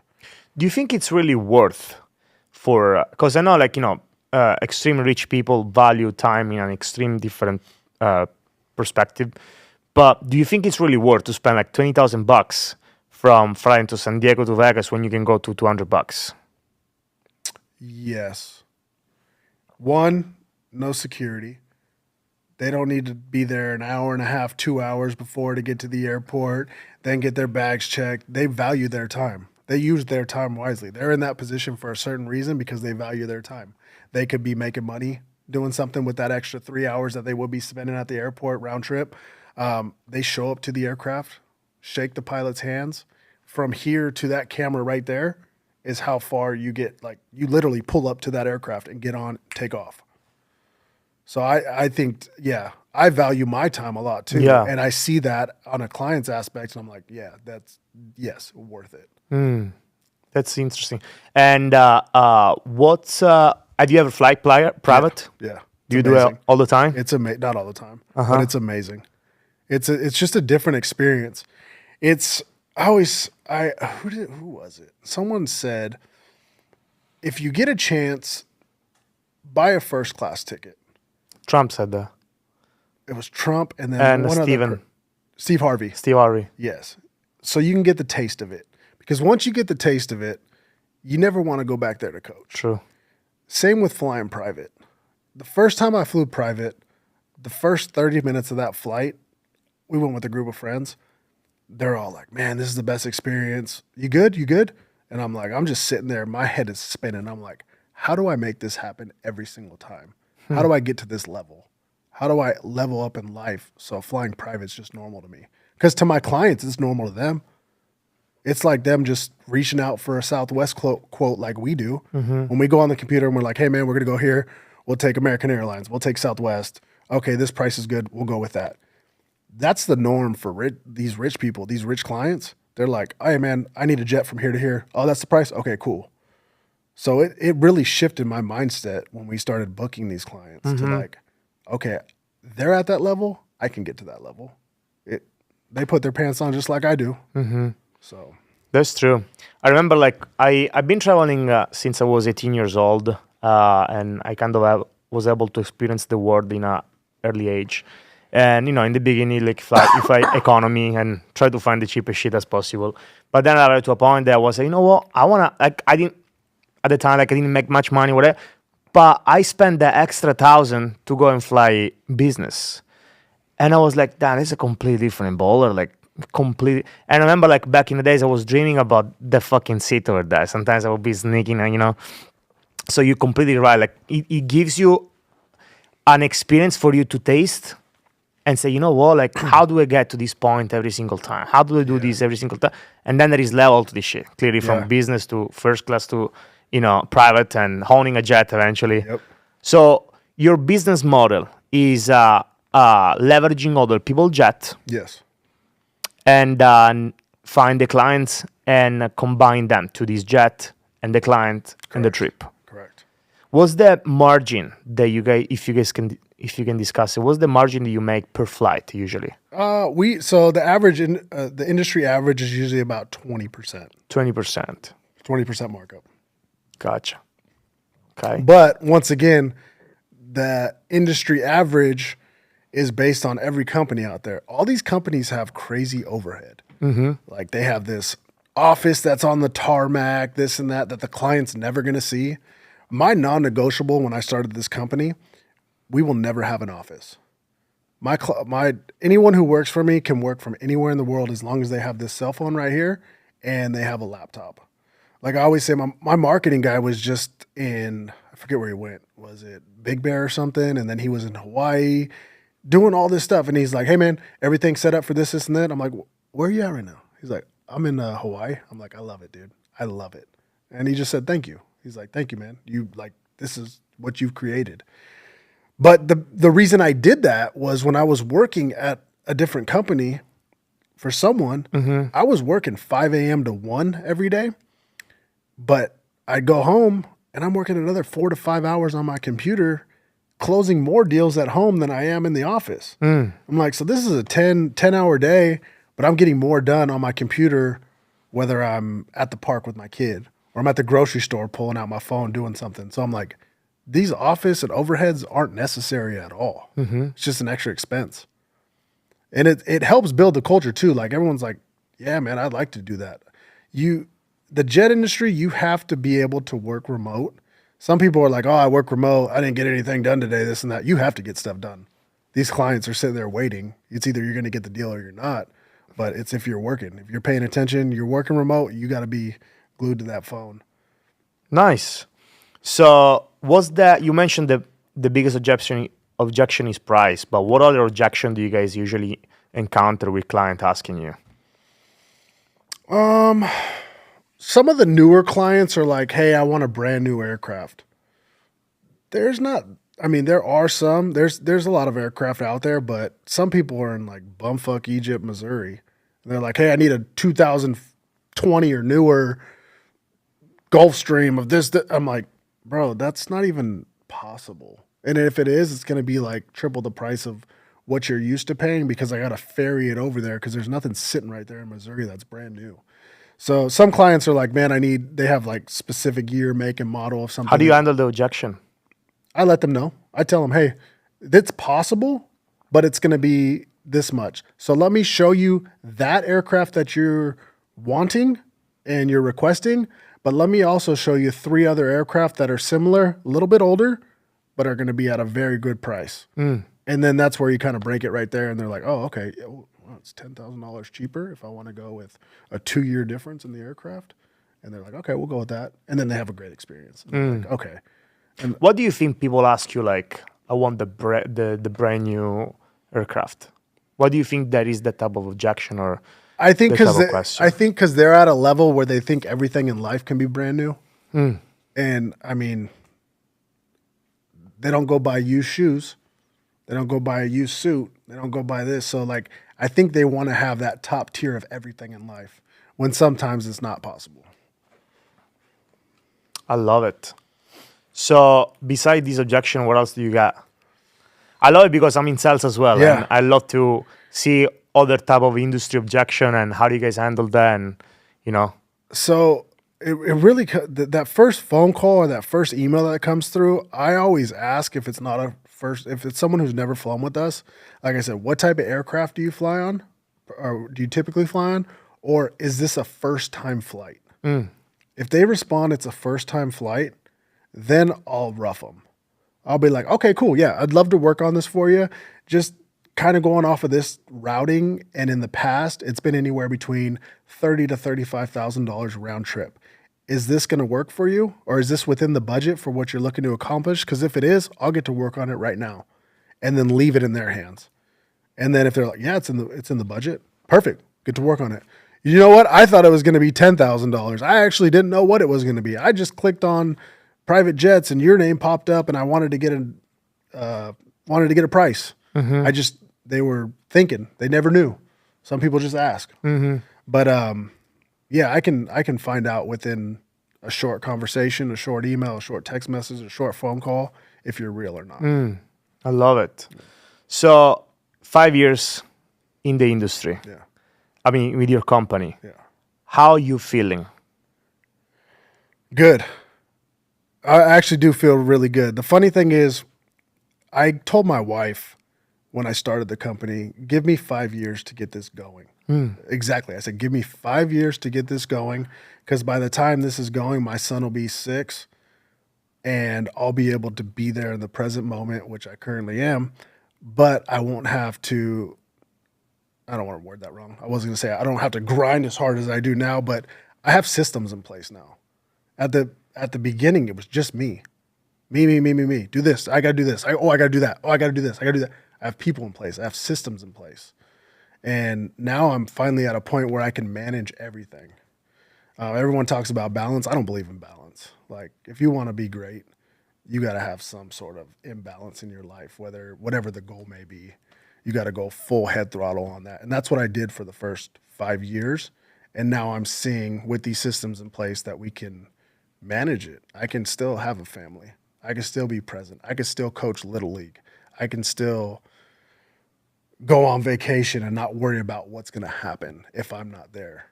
Do you think it's really worth for, because I know, like, extremely rich people value time in an extreme different perspective, but do you think it's really worth to spend like $20,000 from flying to San Diego to Vegas when you can go to $200? Yes. One, no security. They don't need to be there an hour and a half, 2 hours before to get to the airport, then get their bags checked. They value their time. They use their time wisely. They're in that position for a certain reason because they value their time. They could be making money doing something with that extra 3 hours that they would be spending at the airport round trip. They show up to the aircraft, shake the pilot's hands. From here to that camera right there is how far you get. Like, you literally pull up to that aircraft and get on, take off. So I think, yeah, I value my time a lot too. Yeah. And I see that on a client's aspect, and I'm like, yeah, yes, worth it. That's interesting. And have you ever flight private? Yeah. Do you do it all the time? It's not all the time, but it's amazing. It's just a different experience. Who was it? Someone said, if you get a chance, buy a first class ticket. Trump said that. It was Trump and then Steve Harvey. Steve Harvey. Yes. So you can get the taste of it. Because once you get the taste of it, you never want to go back there to coach. True. Same with flying private. The first time I flew private, the first 30 minutes of that flight, we went with a group of friends. They're all like, man, this is the best experience. You good? You good? And I'm like, I'm just sitting there. My head is spinning. I'm like, how do I make this happen every single time? How do I get to this level? How do I level up in life so flying private is just normal to me? Because to my clients, it's normal to them. It's like them just reaching out for a Southwest quote like we do. When we go on the computer and we're like, hey, man, we're going to go here. We'll take American Airlines. We'll take Southwest. Okay, this price is good. We'll go with that. That's the norm for these rich people, these rich clients. They're like, hey, man, I need a jet from here to here. Oh, that's the price? Okay, cool. So it really shifted my mindset when we started booking these clients to like, okay, they're at that level. I can get to that level. They put their pants on just like I do. So that's true. I remember like I've been traveling since I was 18 years old, and I kind of was able to experience the world in a early age. And in the beginning, like fly economy and try to find the cheapest shit as possible. But then I got to a point that I was like, you know what? I didn't at the time, like I didn't make much money, whatever. But I spent the extra $1,000 to go and fly business. And I was like, damn, it's a completely different baller. Like, completely. And I remember, like, back in the days, I was dreaming about the fucking seat over there. Sometimes I would be sneaking, and, So you're completely right. Like, it gives you an experience for you to taste and say, you know what, like, how do I get to this point every single time? How do I do this every single time? And then there is level to this shit. Clearly, from business to first class to, private and owning a jet eventually. Yep. So your business model is leveraging other people's jet. Yes. And find the clients and combine them to this jet and the client and the trip. Correct. What's the margin that you guys, if you can discuss it, what's the margin that you make per flight usually? So the average the industry average is usually about 20%. 20%. 20% markup. Gotcha. Okay. But once again, the industry average is based on every company out there. All these companies have crazy overhead. Like they have this office that's on the tarmac, this and that the client's never going to see. My non-negotiable when I started this company, we will never have an office. Anyone who works for me can work from anywhere in the world as long as they have this cell phone right here and they have a laptop. Like I always say, my marketing guy was just in, I forget where he went. Was it Big Bear or something? And then he was in Hawaii doing all this stuff. And he's like, hey, man, everything's set up for this, this, and that. I'm like, where are you at right now? He's like, I'm in Hawaii. I'm like, I love it, dude. I love it. And he just said, thank you. He's like, thank you, man. This is what you've created. But the reason I did that was when I was working at a different company for someone, I was working 5 a.m. to 1 every day. But I'd go home and I'm working another 4 to 5 hours on my computer, closing more deals at home than I am in the office. I'm like, so this is a 10-hour day, but I'm getting more done on my computer, whether I'm at the park with my kid or I'm at the grocery store pulling out my phone doing something. So I'm like, these office and overheads aren't necessary at all. It's just an extra expense. And it helps build the culture too. Like everyone's like, yeah, man, I'd like to do that. The jet industry, you have to be able to work remote. Some people are like, oh, I work remote. I didn't get anything done today, this and that. You have to get stuff done. These clients are sitting there waiting. It's either you're going to get the deal or you're not. But it's if you're working. If you're paying attention, you're working remote, you got to be glued to that phone. Nice. So you mentioned the biggest objection is price, but what other objection do you guys usually encounter with client asking you? Some of the newer clients are like, hey, I want a brand new aircraft. There are some. There's a lot of aircraft out there, but some people are in like bumfuck Egypt, Missouri. And they're like, hey, I need a 2020 or newer Gulfstream of this. I'm like, bro, that's not even possible. And if it is, it's going to be like triple the price of what you're used to paying because I got to ferry it over there because there's nothing sitting right there in Missouri that's brand new. So some clients are like, man, they have like specific year, make, and model of something. How do you handle the objection? I let them know. I tell them, hey, it's possible, but it's going to be this much. So let me show you that aircraft that you're wanting and you're requesting, but let me also show you 3 other aircraft that are similar, a little bit older, but are going to be at a very good price. And then that's where you kind of break it right there. And they're like, oh, okay, well, it's $10,000 cheaper if I want to go with a 2-year difference in the aircraft. And they're like, okay, we'll go with that. And then they have a great experience. And like, okay. And What do you think people ask you, like, I want the brand new aircraft? What do you think that is the type of objection or I think the type of question? because they're at a level where they think everything in life can be brand new. And I mean, they don't go buy used shoes. They don't go buy a used suit. They don't go buy this. So like, I think they want to have that top tier of everything in life when sometimes it's not possible. I love it. So beside this objection, what else do you got? I love it because I'm in sales as well. Yeah. And I love to see other type of industry objection and how do you guys handle that and, you know. So it really, that first phone call or that first email that comes through, I always ask if it's not if it's someone who's never flown with us, like I said, what type of aircraft do you fly on? Or do you typically fly on? Or is this a first time flight? If they respond, it's a first time flight, then I'll rough them. I'll be like, okay, cool. Yeah, I'd love to work on this for you. Just kind of going off of this routing. And in the past, it's been anywhere between $30,000 to $35,000 round trip. Is this going to work for you? Or is this within the budget for what you're looking to accomplish? Because if it is, I'll get to work on it right now and then leave it in their hands. And then if they're like, yeah, it's in the budget, perfect. Get to work on it. You know what? I thought it was going to be $10,000. I actually didn't know what it was going to be. I just clicked on private jets and your name popped up and I wanted to get a price. They were thinking, they never knew. Some people just ask. But yeah, I can find out within a short conversation, a short email, a short text message, a short phone call if you're real or not. I love it. So 5 years in the industry. Yeah. I mean, with your company. Yeah. How are you feeling? Good. I actually do feel really good. The funny thing is, I told my wife when I started the company, give me 5 years to get this going. Exactly. I said, give me 5 years to get this going, because by the time this is going, my son will be 6, and I'll be able to be there in the present moment, which I currently am, but I won't have to, I don't want to word that wrong. I wasn't going to say I don't have to grind as hard as I do now, but I have systems in place now. At the beginning, it was just me. Me. Do this. I got to do this. I got to do that. I got to do this. I got to do that. I have people in place. I have systems in place. And now I'm finally at a point where I can manage everything. Everyone talks about balance. I don't believe in balance. Like, if you want to be great, you got to have some sort of imbalance in your life, whatever the goal may be. You got to go full head throttle on that. And that's what I did for the first 5 years. And now I'm seeing with these systems in place that we can manage it. I can still have a family. I can still be present. I can still coach Little League. I can still go on vacation and not worry about what's going to happen if I'm not there.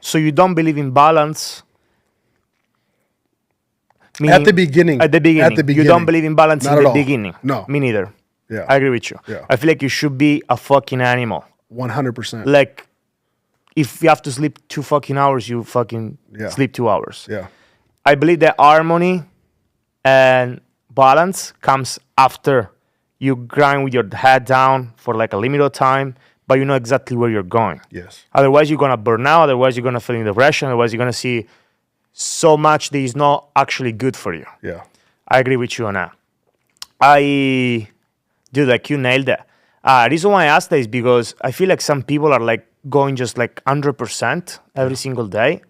So you don't believe in balance? At the beginning. You don't believe in balance Not in the at all. beginning? No. Me neither. Yeah. I agree with you. Yeah. I feel like you should be a fucking animal. 100%. Like, if you have to sleep 2 fucking hours, you fucking sleep 2 hours. Yeah. I believe that harmony and balance comes after you grind with your head down for like a limited time, but you know exactly where you're going. Yes. Otherwise, you're going to burn out. Otherwise, you're going to feel in depression. Otherwise, you're going to see so much that is not actually good for you. Yeah. I agree with you on that. Dude, like, you nailed it. The reason why I asked that is because I feel like some people are like going just like 100% every single day,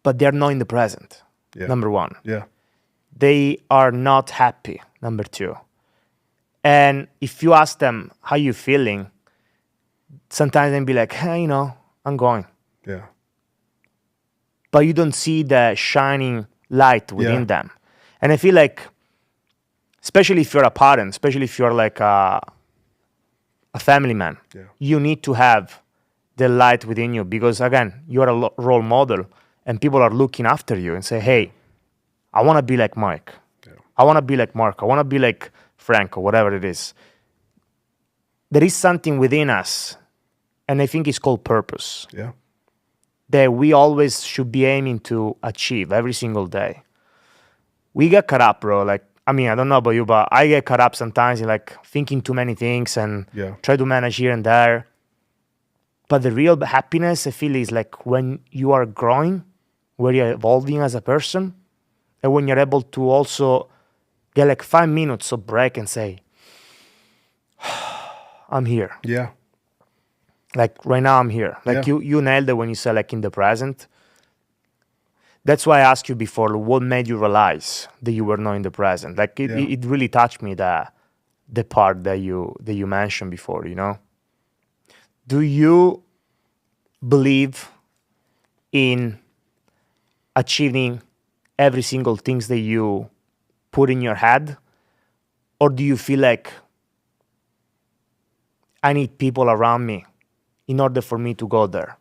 but they're not in the present. Yeah. Number one. Yeah. They are not happy. Number two. And if you ask them how you feeling, sometimes they'll be like, hey, I'm going. Yeah. But you don't see the shining light within them. And I feel like especially if you're a parent, especially if you're like a family man. Yeah. You need to have the light within you because, again, you're a role model and people are looking after you and say, hey, I want to be like Mike. Yeah. I want to be like Mark. I want to be like Frank or whatever it is. There is something within us, and I think it's called purpose, Yeah. that we always should be aiming to achieve every single day. We get caught up, bro. Like, I mean, I don't know about you, but I get caught up sometimes in like thinking too many things and Yeah. try to manage here and there. But the real happiness, I feel, is like when you are growing, where you're evolving as a person, and when you're able to also get like 5 minutes of break and say, I'm here. Yeah. Like right now I'm here. Like you nailed it when you said like in the present. That's why I asked you before, what made you realize that you were not in the present? Like it really touched me, the part that you mentioned before, you know? Do you believe in achieving every single things that you put in your head? Or do you feel like I need people around me in order for me to go there?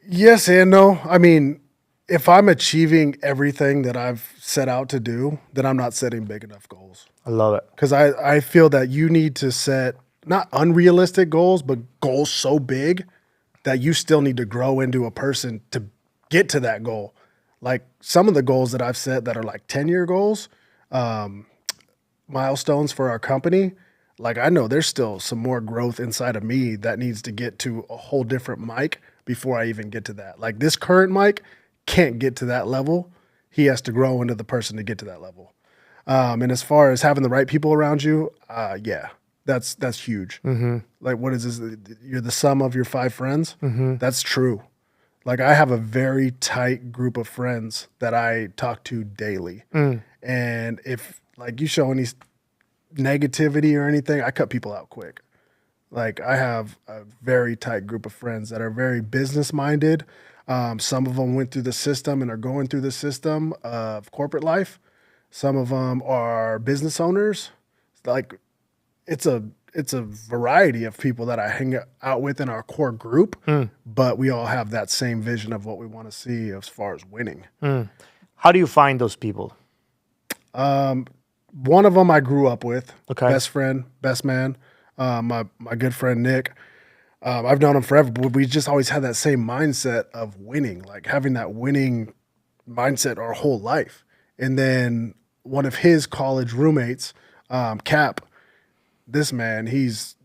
Yes and no. I mean, if I'm achieving everything that I've set out to do, then I'm not setting big enough goals. I love it. Because I feel that you need to set not unrealistic goals, but goals so big that you still need to grow into a person to get to that goal. Like some of the goals that I've set that are like 10-year goals, milestones for our company, like I know there's still some more growth inside of me that needs to get to a whole different Mike before I even get to that. Like this current Mike can't get to that level. He has to grow into the person to get to that level. And as far as having the right people around you, yeah, that's huge. Mm-hmm. Like what is this? You're the sum of your 5 friends. Mm-hmm. That's true. Like I have a very tight group of friends that I talk to daily. And if like you show any negativity or anything, I cut people out quick. Like I have a very tight group of friends that are very business minded. Some of them went through the system and are going through the system of corporate life. Some of them are business owners. Like it's a variety of people that I hang out with in our core group, but we all have that same vision of what we want to see as far as winning. How do you find those people? One of them I grew up with, Okay. best friend, best man, my good friend Nick. I've known him forever, but we just always had that same mindset of winning, like having that winning mindset our whole life. And then one of his college roommates, Cap, this man, he's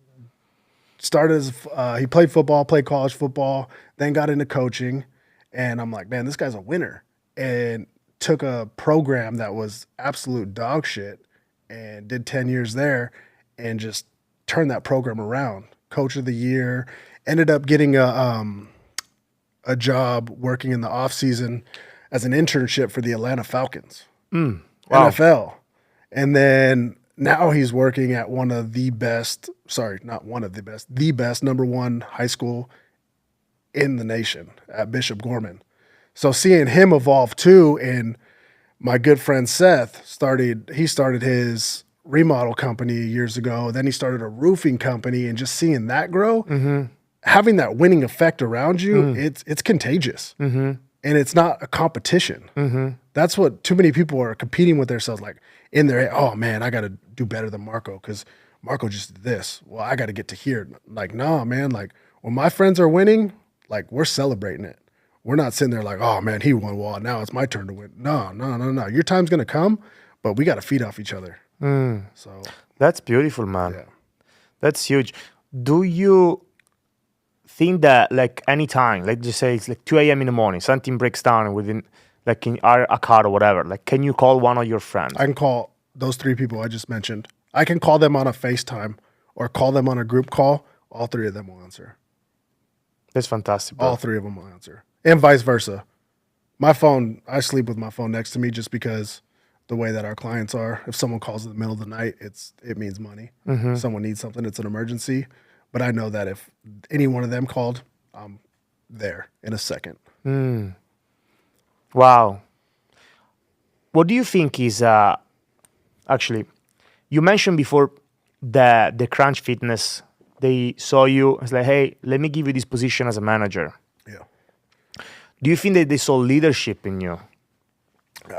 started as he played football, played college football, then got into coaching, and I'm like, man, this guy's a winner, and took a program that was absolute dog shit and did 10 years there and just turned that program around. Coach of the year, ended up getting a job working in the off season as an internship for the Atlanta Falcons, Wow. NFL. And then now he's working at one of the best, sorry, not one of the best, the best number 1 high school in the nation at Bishop Gorman. So seeing him evolve too, and my good friend Seth started his remodel company years ago. Then he started a roofing company, and just seeing that grow, having that winning effect around you, it's contagious. And it's not a competition. That's what too many people are competing with themselves, like in their head, oh man, I got to do better than Marco because Marco just did this. Well, I got to get to here. Like, no, man, like when my friends are winning, like we're celebrating it. We're not sitting there like, oh man, he won. Well, now it's my turn to win. No. Your time's going to come, but we got to feed off each other. So That's beautiful, man. yeah. That's huge. Do you think that like anytime, like just say it's like 2 a.m. in the morning, something breaks down within like in a car or whatever, like can you call one of your friends? I can call those 3 people I just mentioned. I can call them on a FaceTime or call them on a group call. All 3 of them will answer. That's fantastic, bro. All 3 of them will answer. And vice versa. My phone, I sleep with my phone next to me just because the way that our clients are. If someone calls in the middle of the night, it means money. If someone needs something, it's an emergency. But I know that if any one of them called, I'm there in a second. Wow. What do you think is actually. You mentioned before the Crunch Fitness. They saw you. It's like, hey, let me give you this position as a manager. Yeah. Do you think that they saw leadership in you?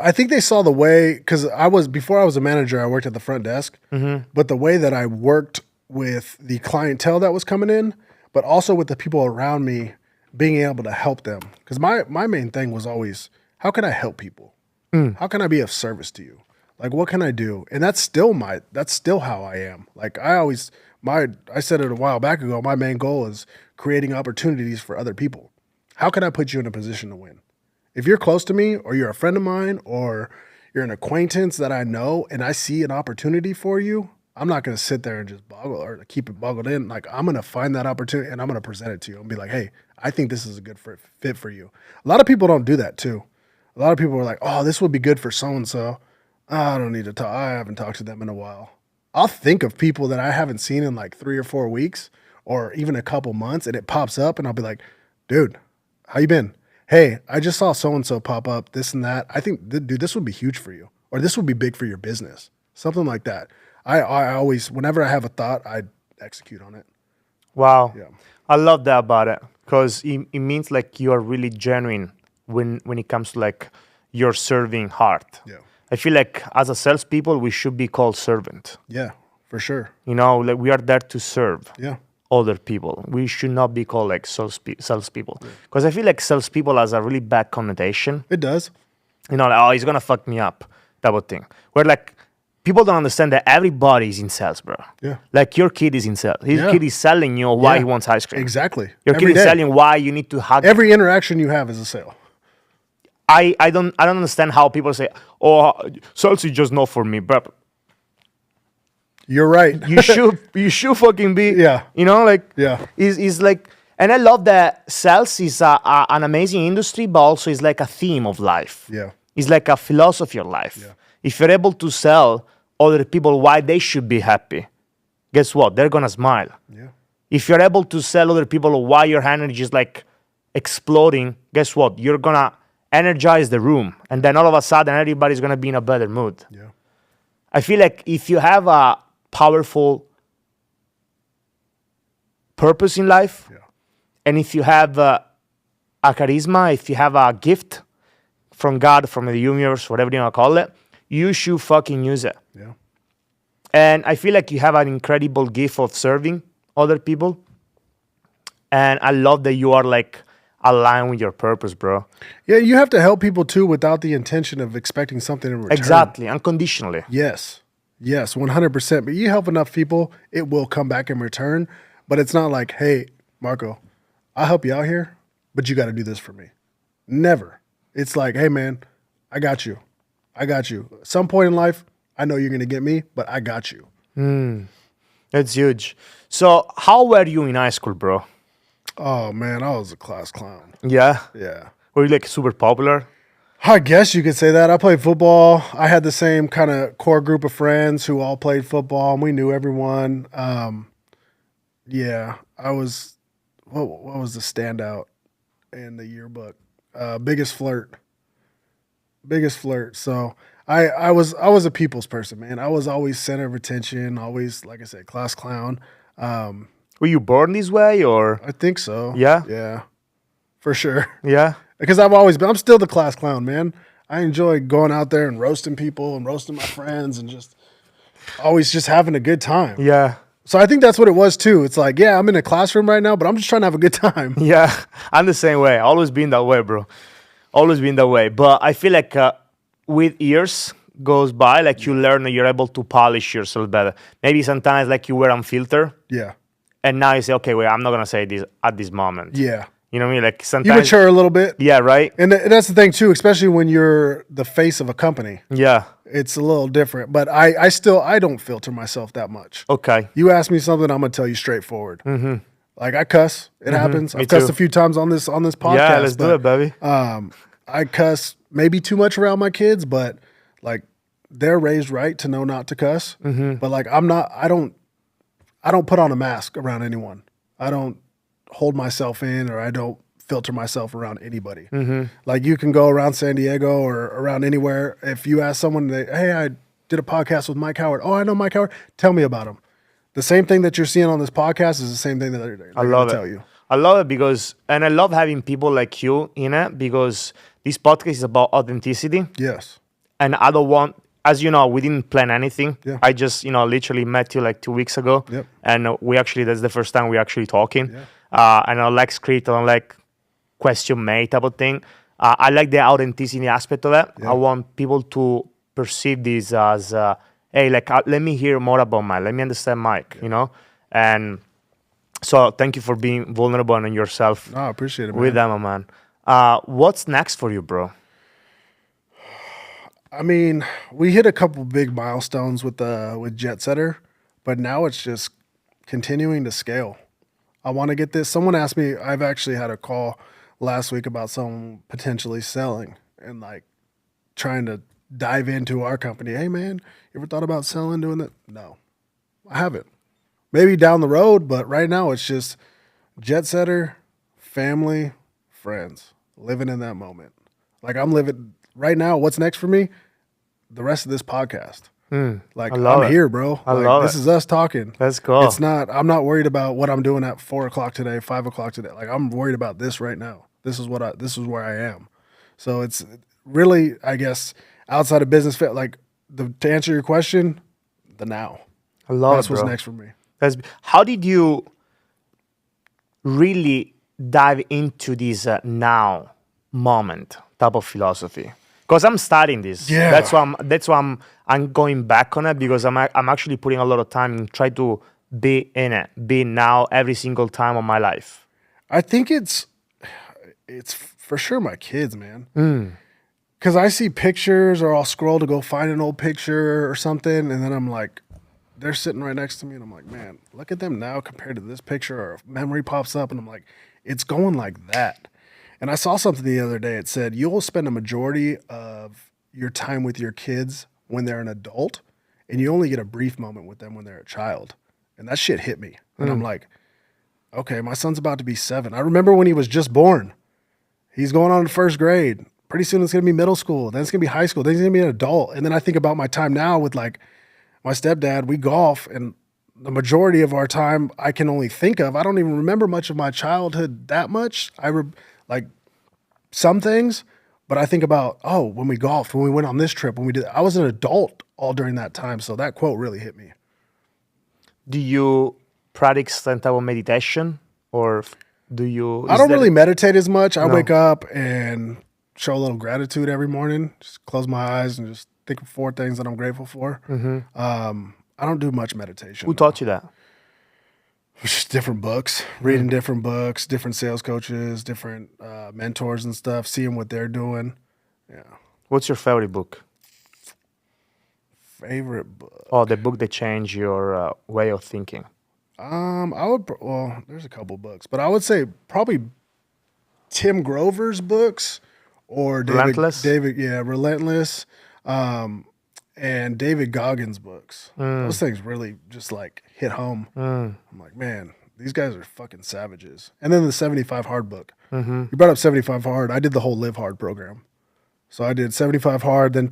I think they saw the way, because before I was a manager, I worked at the front desk. But the way that I worked with the clientele that was coming in, but also with the people around me, being able to help them. Because my main thing was always, how can I help people? How can I be of service to you? Like, what can I do? And that's still how I am. Like, I said it a while back ago, my main goal is creating opportunities for other people. How can I put you in a position to win? If you're close to me, or you're a friend of mine, or you're an acquaintance that I know, and I see an opportunity for you, I'm not going to sit there and just boggle or keep it boggled in. Like, I'm going to find that opportunity and I'm going to present it to you and be like, hey, I think this is a good fit for you. A lot of people don't do that too. A lot of people are like, oh, this would be good for so-and-so. I don't need to talk. I haven't talked to them in a while. I'll think of people that I haven't seen in like 3 or 4 weeks or even a couple months, and it pops up and I'll be like, dude, how you been? Hey, I just saw so-and-so pop up, this and that. I think, dude, this would be huge for you, or this would be big for your business. Something like that. I always, whenever I have a thought, I execute on it. Wow. Yeah. I love that about it, because it means like you are really genuine when it comes to like your serving heart. Yeah. I feel like as a salespeople, we should be called servant. Yeah, for sure. You know, like we are there to serve Yeah. other people. We should not be called like salespeople. Because I feel like salespeople has a really bad connotation. It does. You know, like, oh, he's going to fuck me up, type of thing. Where like people don't understand that everybody is in sales, bro. Yeah. Like your kid is in sales. His kid is selling you why he wants ice cream. Exactly. Your kid is selling why you need to hug. Every interaction you have is a sale. I don't understand how people say, oh, sales is just not for me, bro. You're right. You should fucking be. Yeah. You know, like Yeah. is like, and I love that sales is an amazing industry, but also is like a theme of life. Yeah. It's like a philosophy of life. Yeah. If you're able to sell other people why they should be happy, guess what? They're gonna smile. Yeah. If you're able to sell other people why your energy is like exploding, guess what? You're gonna energize the room, and then all of a sudden everybody's gonna be in a better mood. Yeah. I feel like if you have a powerful purpose in life, Yeah. and if you have a charisma, if you have a gift from God, from the universe, whatever you want to call it, you should fucking use it. Yeah. And I feel like you have an incredible gift of serving other people. And I love that you are like aligned with your purpose, bro. Yeah, you have to help people too without the intention of expecting something in return. Exactly, unconditionally. Yes. Yes, 100%. But you help enough people, it will come back in return. But it's not like, hey, Marco, I'll help you out here, but you got to do this for me. Never. It's like, hey, man, I got you. I got you. At some point in life, I know you're going to get me, but I got you. That's huge. So how were you in high school, bro? Oh, man, I was a class clown. Yeah? Yeah. Were you like super popular? I guess you could say that. I played football. I had the same kind of core group of friends who all played football, and we knew everyone. Yeah, I was. What was the standout in the yearbook? Biggest flirt. So I was a people's person, man. I was always center of attention. Always, like I said, class clown. Were you born this way or? I think so. Yeah? Yeah, for sure. Yeah? Because I'm still the class clown, man. I enjoy going out there and roasting people and roasting my friends and just always just having a good time. Yeah. So I think that's what it was too. It's like, yeah, I'm in a classroom right now, but I'm just trying to have a good time. Yeah. I'm the same way. Always been that way, bro. Always been that way. But I feel like with years goes by, like you learn and you're able to polish yourself better. Maybe sometimes like you were unfiltered. Yeah. And now you say, okay, wait, I'm not going to say this at this moment. Yeah. You know what I mean? Like sometimes. You mature a little bit. Yeah, right? And that's the thing too, especially when you're the face of a company. Yeah. It's a little different. But I don't filter myself that much. Okay. You ask me something, I'm going to tell you straightforward. Mm-hmm. Like I cuss. It happens. I've cussed too. a few times on this podcast. Yeah, let's do it, baby. I cuss maybe too much around my kids, but like they're raised right to know not to cuss. Mm-hmm. But like I don't put on a mask around anyone. I don't hold myself in, or I don't filter myself around anybody. Mm-hmm. Like you can go around San Diego or around anywhere. If you ask someone, hey, did a podcast with Mike Howard. Oh, I know Mike Howard. Tell me about him. The same thing that you're seeing on this podcast is the same thing that they're going to tell you. I love it because, and I love having people like you in it because this podcast is about authenticity. Yes. And I don't want, as you know, we didn't plan anything. Yeah. I just, literally met you like 2 weeks ago. Yep. And that's the first time we're actually talking. Yeah. And I like script, I don't like question made type of thing. I like the authenticity aspect of it. Yeah. I want people to perceive this as, hey, like, let me hear more about Mike. Let me understand Mike, And so thank you for being vulnerable and yourself. I appreciate it, man. With them, my man. What's next for you, bro? I mean, we hit a couple big milestones with Jet Setter, but now it's just continuing to scale. I want to get this. Someone asked me, I've actually had a call last week about someone potentially selling and like trying to dive into our company. Hey, man, you ever thought about selling, doing that? No, I haven't. Maybe down the road, but right now it's just Jet Setter, family, friends, living in that moment. Like I'm living right now. What's next for me? The rest of this podcast. Like I'm here, bro. I love this it. is us talking. Let's go. I'm not worried about what I'm doing at 4 o'clock today, 5 o'clock today. Like I'm worried about this right now. This is where I am. So it's really, I guess, outside of business fit, like to answer your question, the now. I love That's it, bro. what's next for me. How did you really dive into this now moment type of philosophy? Because I'm studying this. Yeah. That's why I'm going back on it because I'm actually putting a lot of time and try to be in it, be now every single time of my life. I think it's for sure my kids, man. Because I see pictures or I'll scroll to go find an old picture or something, and then I'm like, they're sitting right next to me, and I'm like, man, look at them now compared to this picture, or a memory pops up, and I'm like, it's going like that. And I saw something the other day. It said, you'll spend a majority of your time with your kids when they're an adult, and you only get a brief moment with them when they're a child. And that shit hit me. And I'm like, okay, my son's about to be 7. I remember when he was just born. He's going on to first grade. Pretty soon it's going to be middle school. Then it's going to be high school. Then he's going to be an adult. And then I think about my time now with like my stepdad. We golf, and the majority of our time I can only think of. I don't even remember much of my childhood that much. Like some things, but I think about, when we golfed, when we went on this trip, when we did, I was an adult all during that time. So that quote really hit me. Do you practice some type of meditation, or do you? I don't really meditate as much. I wake up and show a little gratitude every morning. Just close my eyes and just think of 4 things that I'm grateful for. I don't do much meditation. Who taught you that? Just different books, reading different books, different sales coaches, different mentors and stuff, seeing what they're doing. Yeah. What's your favorite book? Favorite book? Oh, the book that changed your way of thinking. There's a couple books, but I would say probably Tim Grover's books or Relentless? Relentless, and David Goggins' books. Those things really just like hit home. I'm like, man, these guys are fucking savages. And then the 75 Hard book. You brought up 75 Hard. I did the whole Live Hard program. So I did 75 Hard, then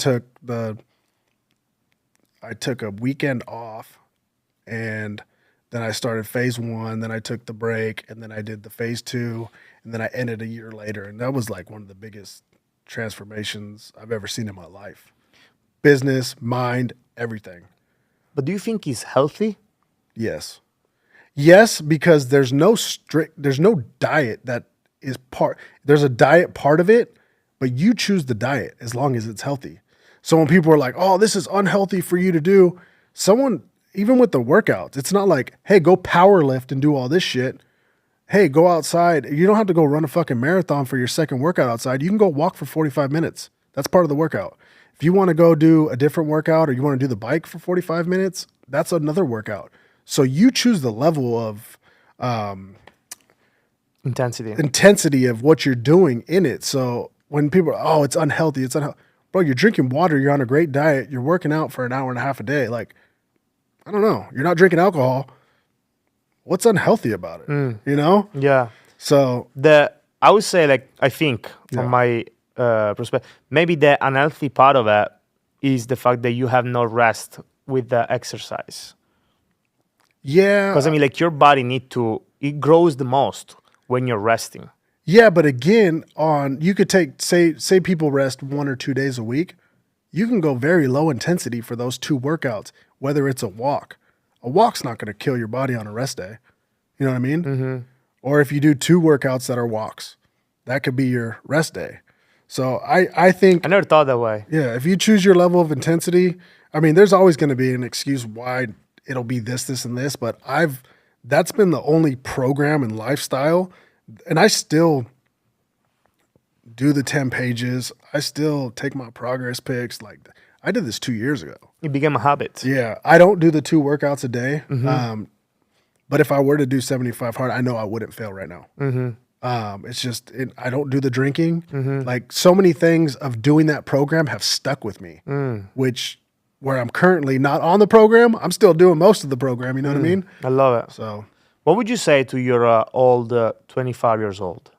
I took a weekend off, and then I started phase 1, then I took the break, and then I did the phase 2, and then I ended a year later. And that was like one of the biggest transformations I've ever seen in my life. Business, mind, everything. But do you think it's healthy? Yes. Yes, because there's no diet that is part. There's a diet part of it, but you choose the diet as long as it's healthy. So when people are like, oh, this is unhealthy for you to do, even with the workouts, it's not like, hey, go power lift and do all this shit. Hey, go outside. You don't have to go run a fucking marathon for your second workout outside. You can go walk for 45 minutes. That's part of the workout. If you want to go do a different workout or you want to do the bike for 45 minutes, that's another workout. So you choose the level of intensity of what you're doing in it. So when people are, oh, it's unhealthy. Bro, you're drinking water. You're on a great diet. You're working out for an hour and a half a day. Like, I don't know. You're not drinking alcohol. What's unhealthy about it? You know? Yeah. So I would say, like, I think from my perspective, maybe the unhealthy part of it is the fact that you have no rest with the exercise. Yeah. Because I mean, like your body it grows the most when you're resting. Yeah, but again, you could take, say people rest 1 or 2 days a week. You can go very low intensity for those 2 workouts, whether it's a walk. A walk's not going to kill your body on a rest day. You know what I mean? Mm-hmm. Or if you do 2 workouts that are walks, that could be your rest day. So I think... I never thought that way. Yeah, if you choose your level of intensity, I mean, there's always going to be an excuse why it'll be this, and this, but that's been the only program and lifestyle. And I still do the 10 pages. I still take my progress pics. Like I did this 2 years ago. It became a habit. Yeah. I don't do the 2 workouts a day. But if I were to do 75 hard, I know I wouldn't fail right now. It's just, I don't do the drinking. Like so many things of doing that program have stuck with me, where I'm currently not on the program, I'm still doing most of the program. You know what I mean? I love it. So what would you say to your old 25 years old?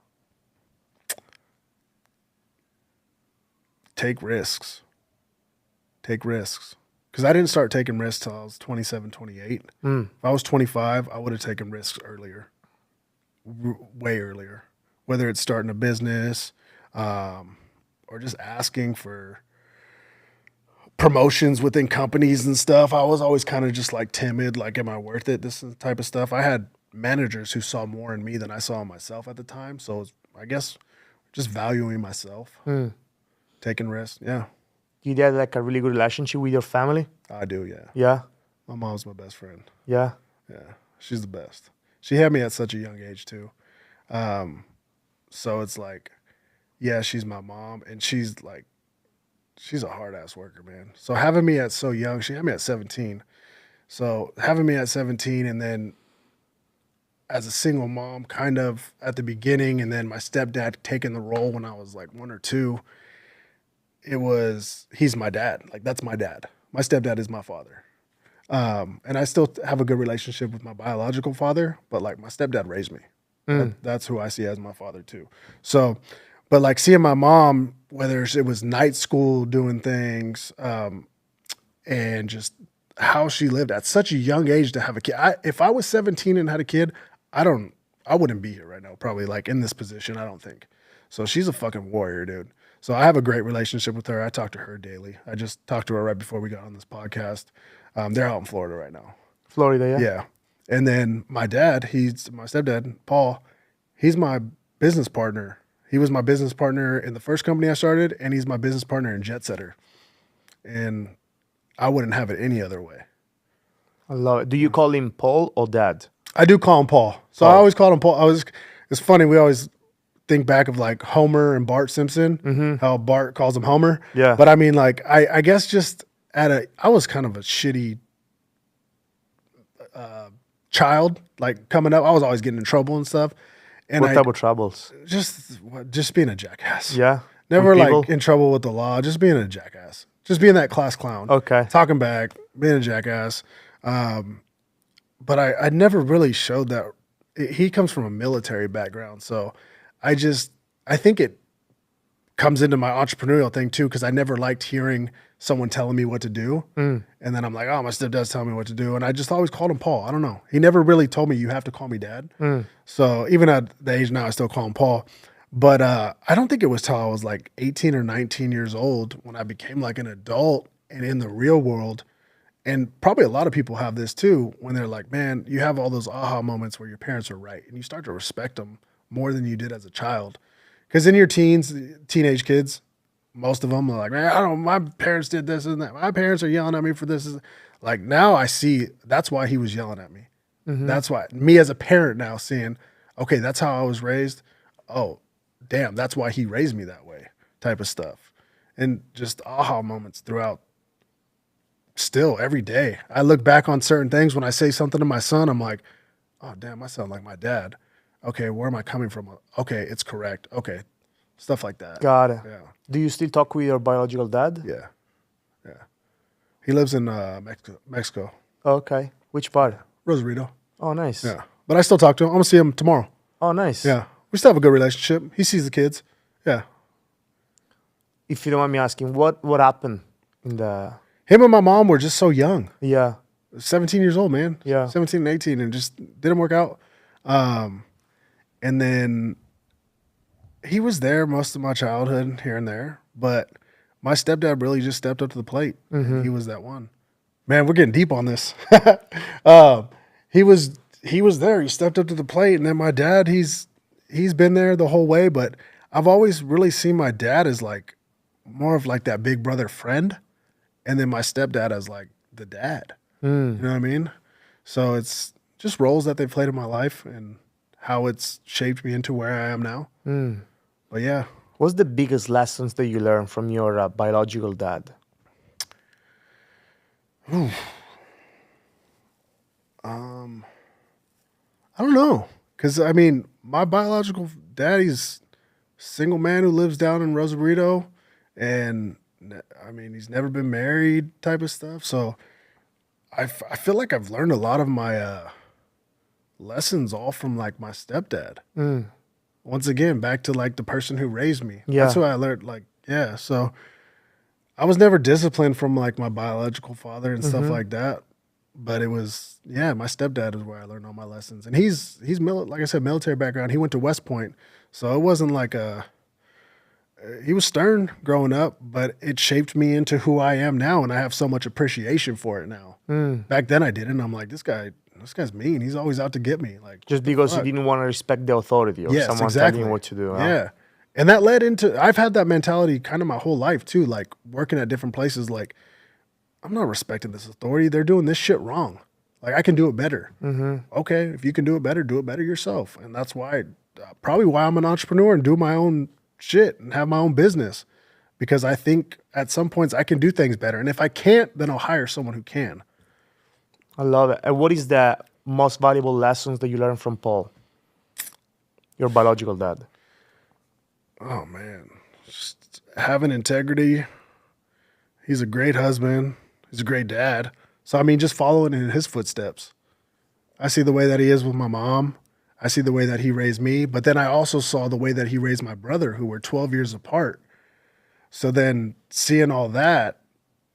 Take risks. Take risks. Because I didn't start taking risks till I was 27, 28. If I was 25, I would have taken risks earlier, way earlier. Whether it's starting a business or just asking for promotions within companies and stuff. I was always kind of just like timid, like, am I worth it? This type of stuff. I had managers who saw more in me than I saw in myself at the time. So it was, I guess just valuing myself, taking risks. Yeah. You had like a really good relationship with your family? I do, yeah. Yeah? My mom's my best friend. Yeah? Yeah. She's the best. She had me at such a young age too. So it's like, yeah, she's my mom and she's a hard ass worker, man. So having me at so young, she had me at 17. So having me at 17 and then as a single mom kind of at the beginning and then my stepdad taking the role when I was like 1 or 2, he's my dad. Like that's my dad. My stepdad is my father. And I still have a good relationship with my biological father, but like my stepdad raised me. That's who I see as my father too. So, but like seeing my mom, whether it was night school doing things, and just how she lived at such a young age to have a kid. If I was 17 and had a kid, I wouldn't be here right now, probably like in this position, I don't think. So she's a fucking warrior, dude. So I have a great relationship with her. I talk to her daily. I just talked to her right before we got on this podcast. They're out in Florida right now. Florida, yeah? Yeah. And then my dad, he's my stepdad, Paul, he's my business partner. He was my business partner in the first company I started, and he's my business partner in Jet Setter. And I wouldn't have it any other way. I love it. Do you call him Paul or Dad? I do call him Paul. So I always called him Paul. It's funny, we always think back of like Homer and Bart Simpson, how Bart calls him Homer. Yeah. But I mean, like, I guess just I was kind of a shitty child, like coming up. I was always getting in trouble and stuff. And what type of troubles? Just being a jackass. Yeah. Never like in trouble with the law, just being a jackass. Just being that class clown. Okay. Talking back, being a jackass. But I never really showed that. He comes from a military background, so I think it comes into my entrepreneurial thing too, because I never liked hearing someone telling me what to do. And then I'm like, oh, my stepdad's telling me what to do. And I just always called him Paul. I don't know. He never really told me you have to call me Dad. So even at the age now, I still call him Paul. But I don't think it was till I was like 18 or 19 years old when I became like an adult and in the real world. And probably a lot of people have this too, when they're like, man, you have all those aha moments where your parents are right. And you start to respect them more than you did as a child. Because in your teenage kids, most of them are like, man, my parents did this and that. My parents are yelling at me for this. Like now I see that's why he was yelling at me. That's why me as a parent now seeing, okay, that's how I was raised. Oh, damn, that's why he raised me that way type of stuff. And just aha moments throughout still every day. I look back on certain things when I say something to my son, I'm like, oh, damn, I sound like my dad. Okay, where am I coming from? Okay, it's correct. Okay, stuff like that. Got it. Yeah. Do you still talk with your biological dad? Yeah. He lives in Mexico. Okay. Which part? Rosarito. Oh, nice. Yeah. But I still talk to him. I'm going to see him tomorrow. Oh, nice. Yeah. We still have a good relationship. He sees the kids. Yeah. If you don't mind me asking, what happened Him and my mom were just so young. Yeah. 17 years old, man. Yeah. 17 and 18, and just didn't work out. And then he was there most of my childhood here and there, but my stepdad really just stepped up to the plate. And he was that one. Man, we're getting deep on this. He was there. He stepped up to the plate, and then my dad, he's been there the whole way, but I've always really seen my dad as like more of like that big brother friend, and then my stepdad as like the dad. You know what I mean? So it's just roles that they've played in my life and how it's shaped me into where I am now. But yeah. What's the biggest lessons that you learned from your biological dad? I don't know. Because, I mean, my biological daddy's a single man who lives down in Rosarito. And, I mean, he's never been married type of stuff. So I feel like I've learned a lot of my lessons all from, like, my stepdad. Once again, back to, like, the person who raised me. Yeah. That's what I learned. Like, yeah. So I was never disciplined from, like, my biological father and stuff like that. But it was, yeah, my stepdad is where I learned all my lessons. And he's like I said, military background. He went to West Point. So it wasn't like he was stern growing up, but it shaped me into who I am now. And I have so much appreciation for it now. Back then I didn't. I'm like, this guy's mean. He's always out to get me. Like, just because he didn't want to respect the authority of someone telling you what to do. Huh? Yeah. And that led into, I've had that mentality kind of my whole life too, like working at different places, like, I'm not respecting this authority. They're doing this shit wrong. Like, I can do it better. Okay, if you can do it better yourself. And that's why, probably why I'm an entrepreneur and do my own shit and have my own business. Because I think at some points I can do things better. And if I can't, then I'll hire someone who can. I love it. And what is the most valuable lessons that you learned from Paul, your biological dad? Oh, man. Just having integrity. He's a great husband. He's a great dad. So, I mean, just following in his footsteps. I see the way that he is with my mom. I see the way that he raised me. But then I also saw the way that he raised my brother, who were 12 years apart. So then seeing all that,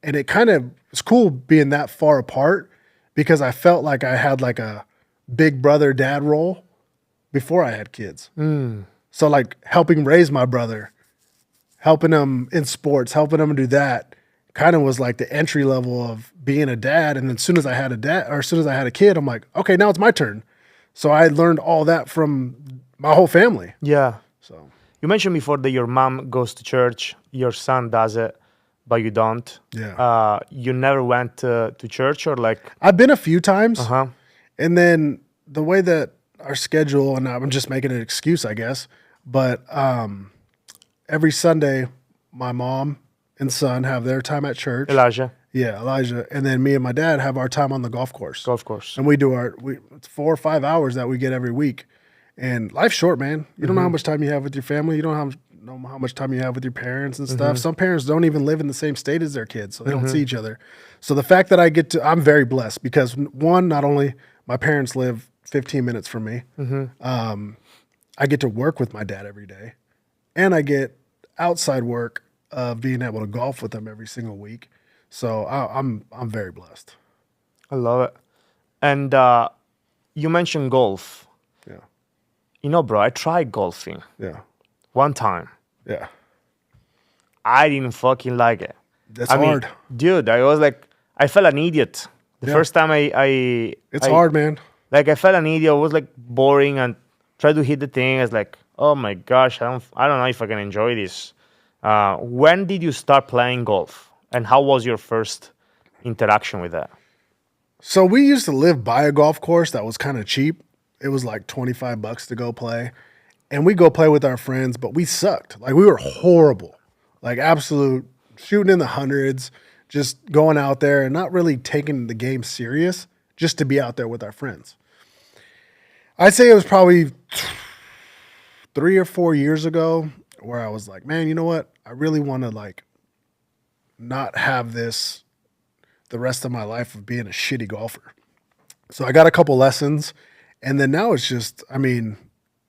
and it kind of, it's cool being that far apart because I felt like I had like a big brother dad role before I had kids. So like helping raise my brother, helping him in sports, helping him do that, kind of was like the entry level of being a dad. And then as soon as I had a kid, I'm like, okay, now it's my turn. So I learned all that from my whole family. Yeah. So you mentioned before that your mom goes to church, your son does it, but you don't. Yeah. You never went to church or like? I've been a few times. And then the way that our schedule, and I'm just making an excuse, I guess, but every Sunday, my mom and son have their time at church. Elijah. Yeah, Elijah. And then me and my dad have our time on the golf course. And we do it's 4 or 5 hours that we get every week. And life's short, man. You don't know how much time you have with your family. You don't know how much time you have with your parents and stuff. Some parents don't even live in the same state as their kids, so they don't see each other. So the fact that I'm very blessed because one, not only my parents live 15 minutes from me, I get to work with my dad every day. And I get outside work of being able to golf with him every single week. So I'm very blessed. I love it. And you mentioned golf. Yeah. You know, bro, I tried golfing. Yeah. One time. Yeah. I didn't fucking like it. That's hard. Dude, I felt an idiot. The first time It's hard, man. Like, I felt an idiot. It was, like, boring and tried to hit the thing. I was like, oh, my gosh, I don't know if I can enjoy this. When did you start playing golf? And how was your first interaction with that? So we used to live by a golf course that was kind of cheap. It was like $25 to go play. And we go play with our friends, but we sucked. Like, we were horrible. Like, absolute shooting in the hundreds, just going out there and not really taking the game serious, just to be out there with our friends. I'd say it was probably 3 or 4 years ago where I was like, man, you know what? I really want to, like, not have this the rest of my life of being a shitty golfer. So I got a couple lessons, and then now it's just, I mean,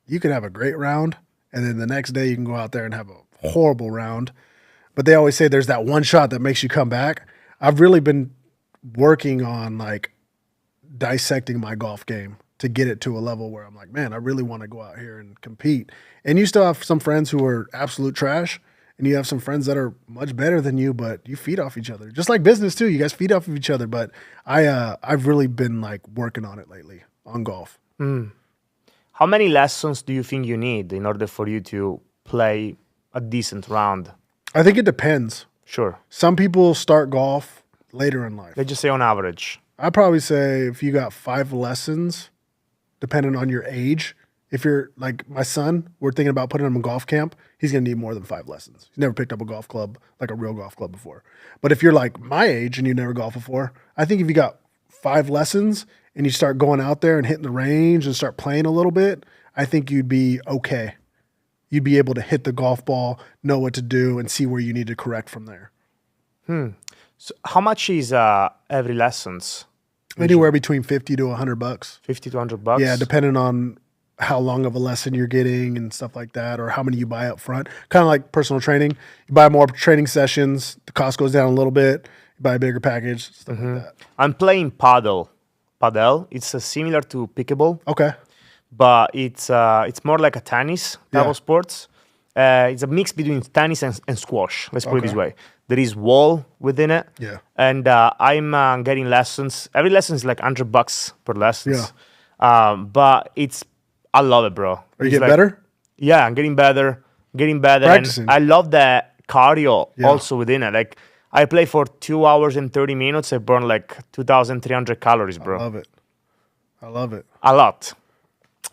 you can have a great round, and then the next day you can go out there and have a horrible round. but they always say there's that one shot that makes you come back. I've really been working on like dissecting my golf game to get it to a level where I'm like, man, I really want to go out here and compete. And you still have some friends who are absolute trash, and you have some friends that are much better than you, but you feed off each other. Just like business too, you guys feed off of each other. But I've really been like working on it lately on golf. How many lessons do you think you need in order for you to play a decent round? I think it depends. Sure. Some people start golf later in life. Let's just say on average. I'd probably say if you got 5 lessons, depending on your age. If you're like my son, we're thinking about putting him in golf camp. He's going to need more than 5 lessons. He's never picked up a golf club, like a real golf club before. But if you're like my age and you never golfed before, I think if you got 5 lessons and you start going out there and hitting the range and start playing a little bit, I think you'd be okay. You'd be able to hit the golf ball, know what to do, and see where you need to correct from there. So how much is every lessons? Anywhere between $50 to $100. 50 to $100? Yeah, depending on how long of a lesson you're getting and stuff like that, or how many you buy up front. Kind of like personal training. You buy more training sessions, the cost goes down a little bit, you buy a bigger package, stuff like that. I'm playing paddle. Padel, it's similar to pickleball. Okay. But it's more like a tennis type Yeah. of sports. It's a mix between tennis and squash. Let's put it this Okay. way. There is wall within it. Yeah. And I'm getting lessons. Every lesson is like $100 per lesson. Yeah. But I love it, bro. Are you It's getting like- better? Yeah, I'm getting better. Practicing. And I love the cardio Yeah. also within it. Like I play for 2 hours and 30 minutes. I burn like 2,300 calories, bro. I love it. I love it. A lot.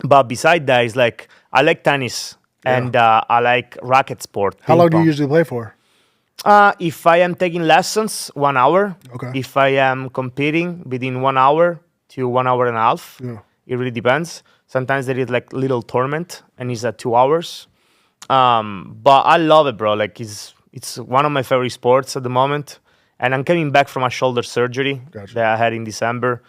But beside that, it's like I like tennis and I like racket sport. How ping long do you pong. usually play for? If I am taking lessons, 1 hour. Okay. If I am competing, between 1 hour to 1 hour and a half. Yeah. It really depends. Sometimes there is like little tournament and it's at 2 hours. But I love it, bro. Like it's one of my favorite sports at the moment. And I'm coming back from a shoulder surgery Gotcha. that I had in December.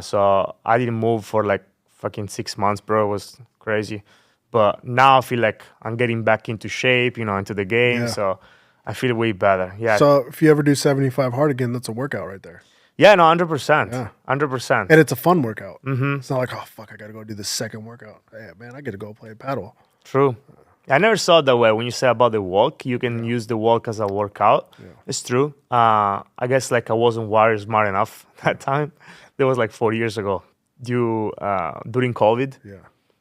So I didn't move for like fucking 6 months, bro. It was crazy. But now I feel like I'm getting back into shape, into the game. Yeah. So I feel way better. Yeah. So if you ever do 75 hard again, that's a workout right there. Yeah, no, 100%. Yeah. 100%. And it's a fun workout. It's not like, oh, fuck, I got to go do this second workout. Hey, man, I got to go play paddle. True. I never saw it that way. When you say about the walk, you can use the walk as a workout. Yeah. It's true. I guess like I wasn't wired smart enough that time. That was like 4 years ago, during COVID. Yeah.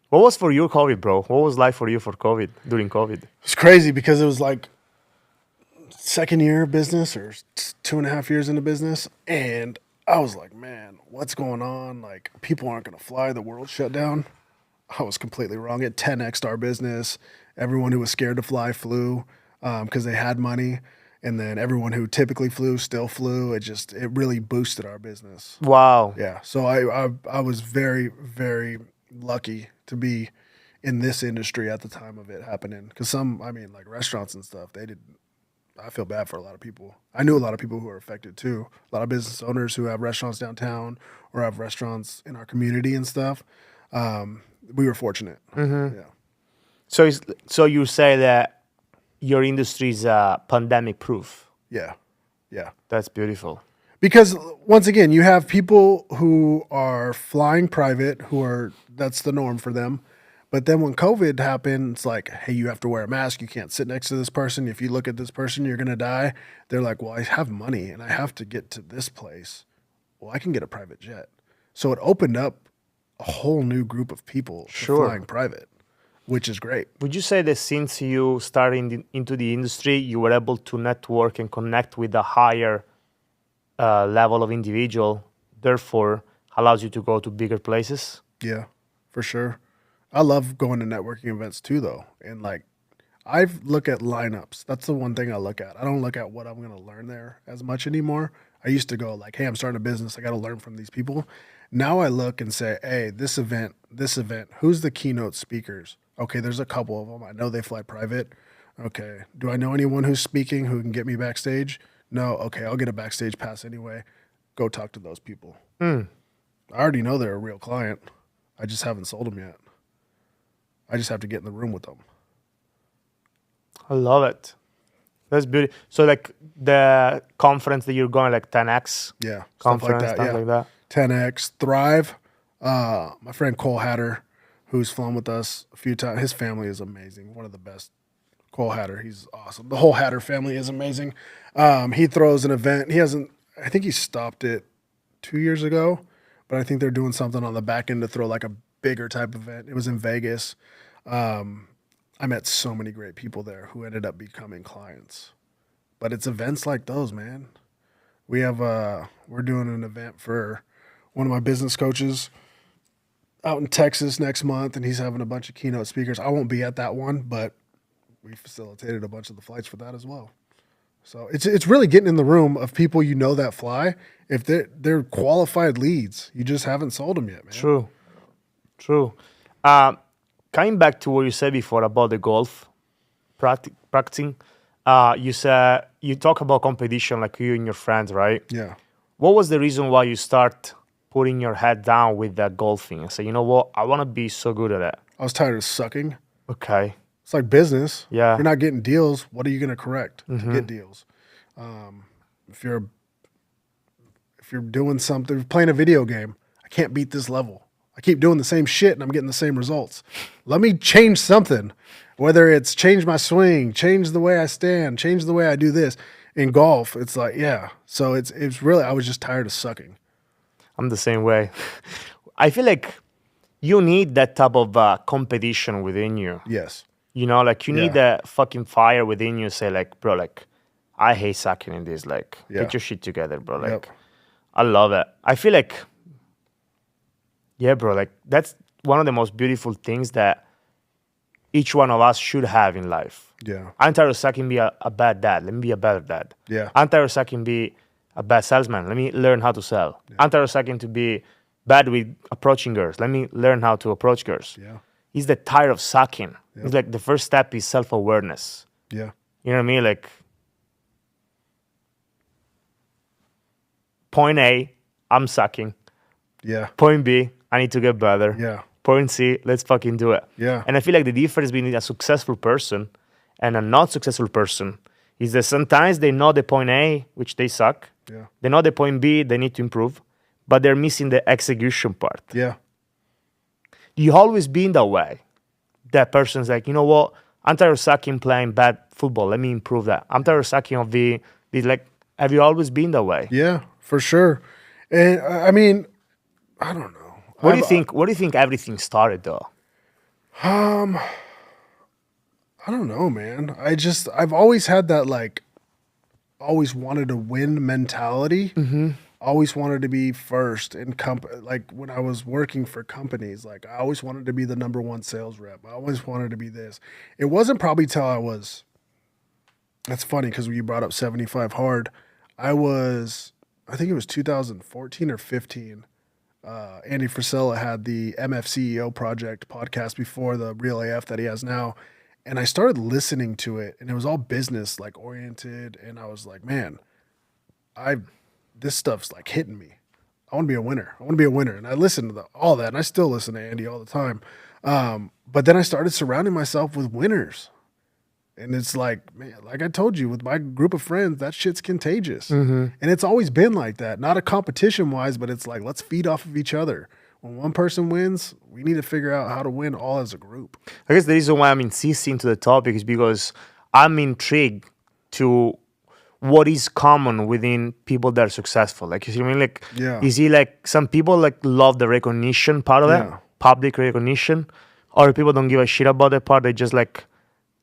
What was for you COVID, bro? What was life for you for COVID, during COVID? It's crazy because it was like second year of business or 2.5 years into business. And I was like, man, what's going on? Like, people aren't going to fly. The world shut down. I was completely wrong. It 10x'd our business. Everyone who was scared to fly flew because they had money. And then everyone who typically flew still flew. It really boosted our business. Wow. Yeah. So I was very, very lucky to be in this industry at the time of it happening. Because like restaurants and stuff, I feel bad for a lot of people. I knew a lot of people who were affected too. A lot of business owners who have restaurants downtown or have restaurants in our community and stuff. We were fortunate. Yeah. So you say that your industry is pandemic proof. Yeah. Yeah. That's beautiful. Because once again, you have people who are flying private, that's the norm for them. But then when COVID happened, it's like, hey, you have to wear a mask. You can't sit next to this person. If you look at this person, you're going to die. They're like, well, I have money and I have to get to this place. Well, I can get a private jet. So it opened up a whole new group of people to Sure. flying private, which is great. Would you say that since you started into the industry, you were able to network and connect with a higher level of individual, therefore allows you to go to bigger places? Yeah, for sure. I love going to networking events too, though. And like, I look at lineups. That's the one thing I look at. I don't look at what I'm going to learn there as much anymore. I used to go like, hey, I'm starting a business. I got to learn from these people. Now I look and say, hey, this event, who's the keynote speakers? Okay, there's a couple of them. I know they fly private. Okay, do I know anyone who's speaking who can get me backstage? No. Okay, I'll get a backstage pass anyway. Go talk to those people. I already know they're a real client. I just haven't sold them yet. I just have to get in the room with them. I love it. That's beautiful. So like the conference that you're going, like 10X Yeah, conference, stuff like that. 10X Thrive. My friend Cole Hatter, who's flown with us a few times, his family is amazing. One of the best. Cole Hatter, he's awesome. The whole Hatter family is amazing. He throws an event. I think he stopped it 2 years ago, but I think they're doing something on the back end to throw like a bigger type event. It was in Vegas. I met so many great people there who ended up becoming clients. But it's events like those, man. We're doing an event for one of my business coaches out in Texas next month, and he's having a bunch of keynote speakers. I won't be at that one, but we facilitated a bunch of the flights for that as well. So it's really getting in the room of people you know that fly. If they're qualified leads, you just haven't sold them yet, man. True. Coming back to what you said before about the golf practicing, you talk about competition like you and your friends, right? Yeah. What was the reason why you start putting your head down with that golfing and say, you know what, I want to be so good at it? I was tired of sucking. Okay. It's like business. Yeah. If you're not getting deals, what are you going to correct to get deals? If you're doing something, playing a video game, I can't beat this level. I keep doing the same shit and I'm getting the same results. Let me change something, whether it's change my swing, change the way I stand, change the way I do this. In golf, it's like, yeah. So it's really, I was just tired of sucking. I'm the same way. I feel like you need that type of competition within you. Yes. You know, like you need that fucking fire within you. Say like, bro, like I hate sucking in this. Like, get your shit together, bro. Like, I love it. I feel like, yeah, bro. Like that's one of the most beautiful things that each one of us should have in life. Yeah. I'm tired of sucking. Be a bad dad. Let me be a better dad. Yeah. I'm tired of sucking. Be a bad salesman. Let me learn how to sell. Yeah. I'm tired of sucking to be bad with approaching girls. Let me learn how to approach girls. Yeah. He's the tired of sucking. Yep. It's like the first step is self-awareness. Yeah. You know what I mean? Like, point A, I'm sucking. Yeah. Point B, I need to get better. Yeah. Point C, let's fucking do it. Yeah. And I feel like the difference between a successful person and a not successful person is that sometimes they know the point A, which they suck. Yeah. They know the point B, they need to improve, but they're missing the execution part. Yeah. You always been that way. That person's like, you know what? I'm tired of sucking playing bad football. Let me improve that. I'm tired of sucking of the like. Have you always been that way? Yeah, for sure. And I mean, I don't know. What do you think? What do you think everything started though? I don't know, man. I've always had that like, always wanted to win mentality. Mm-hmm. Always wanted to be first in like when I was working for companies, like I always wanted to be the number one sales rep. I always wanted to be this. It wasn't probably till that's funny because when you brought up 75 hard, I think it was 2014 or 15. Andy Frisella had the MF CEO Project podcast before the Real AF that he has now. And I started listening to it and it was all business like oriented. And I was like, man, this stuff's like hitting me. I want to be a winner. And I listened to all that, and I still listen to Andy all the time. But then I started surrounding myself with winners. And it's like, man, like I told you, with my group of friends, that shit's contagious. Mm-hmm. And it's always been like that. Not a competition-wise, but it's like, let's feed off of each other. When one person wins, we need to figure out how to win all as a group. I guess the reason why I'm insisting to the topic is because I'm intrigued to what is common within people that are successful. Like, you see what I mean? Like, you see, like, some people, like, love the recognition part of it, public recognition, or people don't give a shit about that part. They just, like,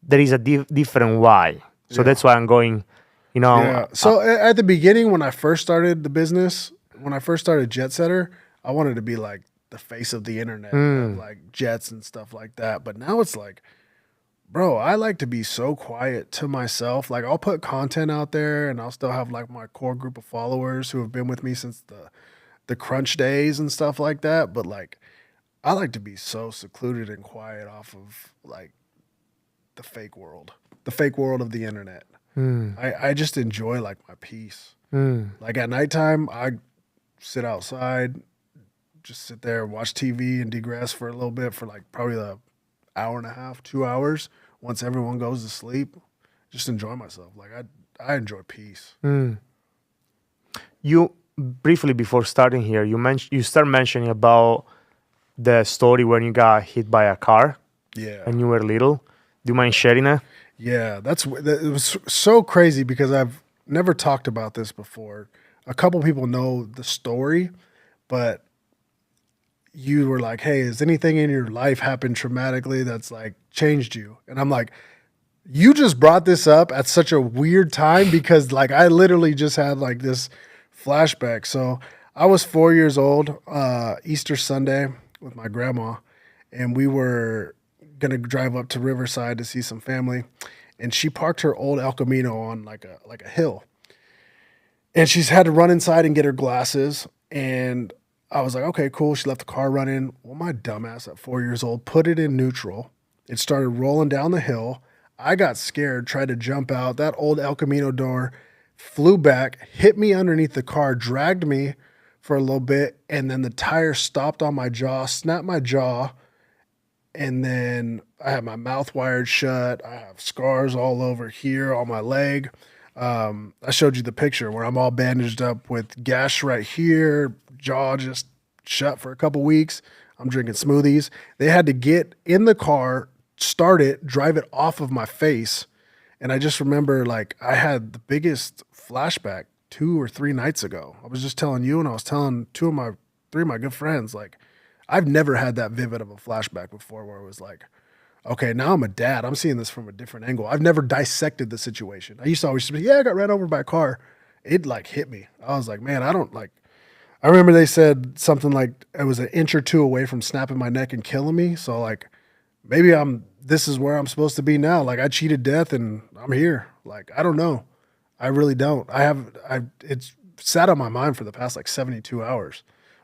there is a different why. So that's why I'm going, you know. Yeah. So at the beginning, when I first started the business, when I first started Jet Setter, I wanted to be, like, the face of the internet, like, jets and stuff like that. But now it's like, bro, I like to be so quiet to myself. Like, I'll put content out there and I'll still have like my core group of followers who have been with me since the crunch days and stuff like that. But like, I like to be so secluded and quiet off of like the fake world of the internet. I just enjoy like my peace. Like at nighttime, I sit outside, just sit there, watch TV and degress for a little bit for like probably the hour and a half, 2 hours. Once everyone goes to sleep, just enjoy myself. Like I enjoy peace. You briefly before starting here, you start mentioning about the story when you got hit by a car Yeah. and you were little. Do you mind sharing it? Yeah, it was so crazy because I've never talked about this before. A couple people know the story, but you were like, "Hey, has anything in your life happened traumatically that's like changed you?" And I'm like, "You just brought this up at such a weird time because like I literally just had like this flashback." So I was 4 years old, Easter Sunday with my grandma, and we were gonna drive up to Riverside to see some family, and she parked her old El Camino on like a hill, and she's had to run inside and get her glasses. And I was like, okay, cool. She left the car running. Well, my dumbass at 4 years old put it in neutral. It started rolling down the hill. I got scared, tried to jump out. That old El Camino door flew back, hit me underneath the car, dragged me for a little bit, and then the tire stopped on my jaw, snapped my jaw. And then I have my mouth wired shut. I have scars all over here on my leg. I showed you the picture where I'm all bandaged up with gash right here, jaw just shut for a couple weeks. I'm drinking smoothies. They had to get in the car, start it, drive it off of my face. And I just remember like I had the biggest flashback 2 or 3 nights ago. I was just telling you, and I was telling 3 of my good friends, like, I've never had that vivid of a flashback before where it was like, okay, now I'm a dad. I'm seeing this from a different angle. I've never dissected the situation. I used to always say, yeah, I got ran over by a car. It like hit me. I was like, man, I remember they said something like it was an inch or 2 away from snapping my neck and killing me. So like maybe this is where I'm supposed to be now. Like I cheated death and I'm here. Like, I don't know. I really don't. It's sat on my mind for the past like 72 hours.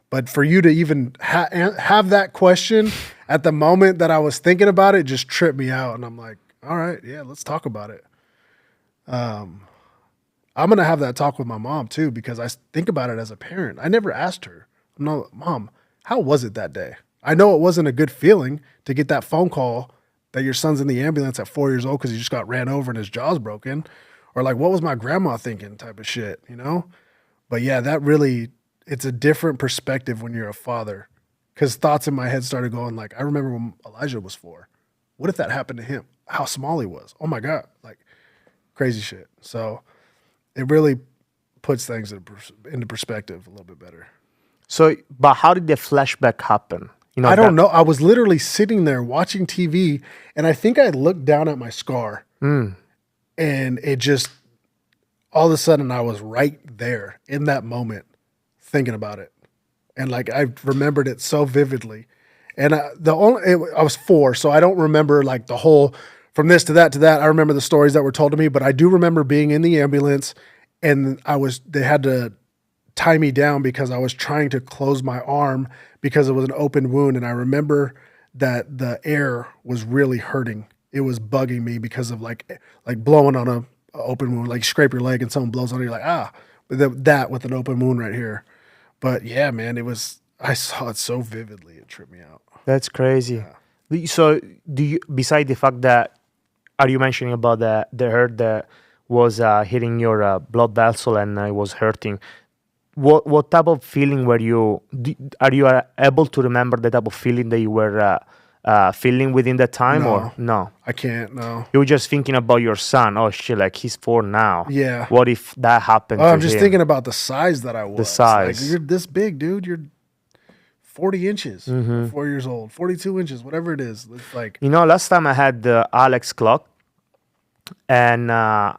But for you to even have that question at the moment that I was thinking about it just tripped me out. And I'm like, all right, yeah, let's talk about it. I'm going to have that talk with my mom too, because I think about it as a parent. I never asked her, no, Mom, how was it that day? I know it wasn't a good feeling to get that phone call that your son's in the ambulance at 4 years old because he just got ran over and his jaw's broken. Or like, what was my grandma thinking type of shit, you know? But yeah, it's a different perspective when you're a father, because thoughts in my head started going like, I remember when Elijah was 4. What if that happened to him? How small he was. Oh my God. Like crazy shit. So it really puts things into perspective a little bit better. So, but how did the flashback happen? You know, I don't know. I was literally sitting there watching TV, and I think I looked down at my scar, and it just, all of a sudden I was right there in that moment thinking about it. And like, I remembered it so vividly. And I was 4, so I don't remember like the whole, from this to that to that. I remember the stories that were told to me, but I do remember being in the ambulance, and they had to tie me down because I was trying to close my arm because it was an open wound. And I remember that the air was really hurting. It was bugging me because of like blowing on a open wound, like you scrape your leg and someone blows on it, you're like, ah, but that with an open wound right here. But yeah, man, I saw it so vividly, it tripped me out. That's crazy. Yeah. So beside the fact that, are you mentioning about the hurt that was hitting your blood vessel and it was hurting? What type of feeling are you able to remember the type of feeling that you were feeling within that time? Or no? I can't, no. You were just thinking about your son. Oh shit, like he's 4 now. Yeah. What if that happened to him? I'm just thinking about the size that I was. The size. Like, you're this big, dude. You're 40 inches, 4 years old, 42 inches, whatever it is. It's like, you know, last time I had Alex Clock, and I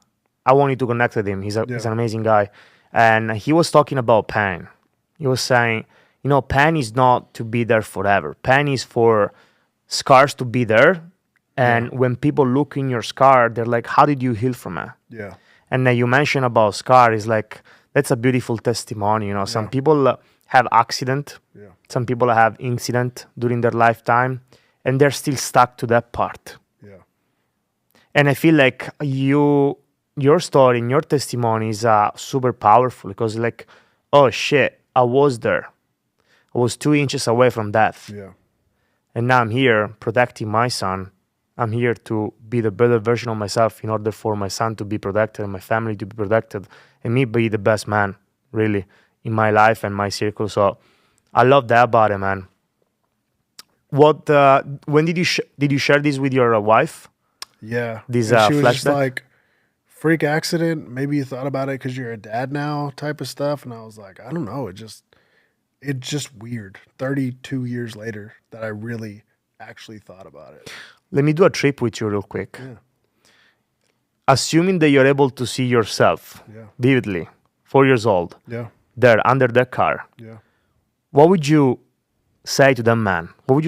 wanted to connect with him. He's an amazing guy. And he was talking about pain. He was saying, you know, pain is not to be there forever. Pain is for scars to be there. And when people look in your scar, they're like, how did you heal from it? Yeah. And then you mentioned about scar is like, that's a beautiful testimony. You know, some people have accident. Yeah. Some people have incident during their lifetime, and they're still stuck to that part. Yeah. And I feel like your story and your testimony is super powerful, because like, oh shit, I was there. I was 2 inches away from death. Yeah. And now I'm here protecting my son I'm here to be the better version of myself in order for my son to be protected and my family to be protected and me be the best man, really, in my life and my circle. So I love that about it, man. What? When did you share this with your wife? Yeah. This And she was just flashback? like, freak accident. Maybe you thought about it because you're a dad now type of stuff. And I was like, I don't know. It's just weird. 32 years later that I really actually thought about it. Let me do a trip with you real quick. Yeah. Assuming that you're able to see yourself Yeah. vividly, 4 years old, Yeah. there under that car, Yeah. what would you say to that man? What would you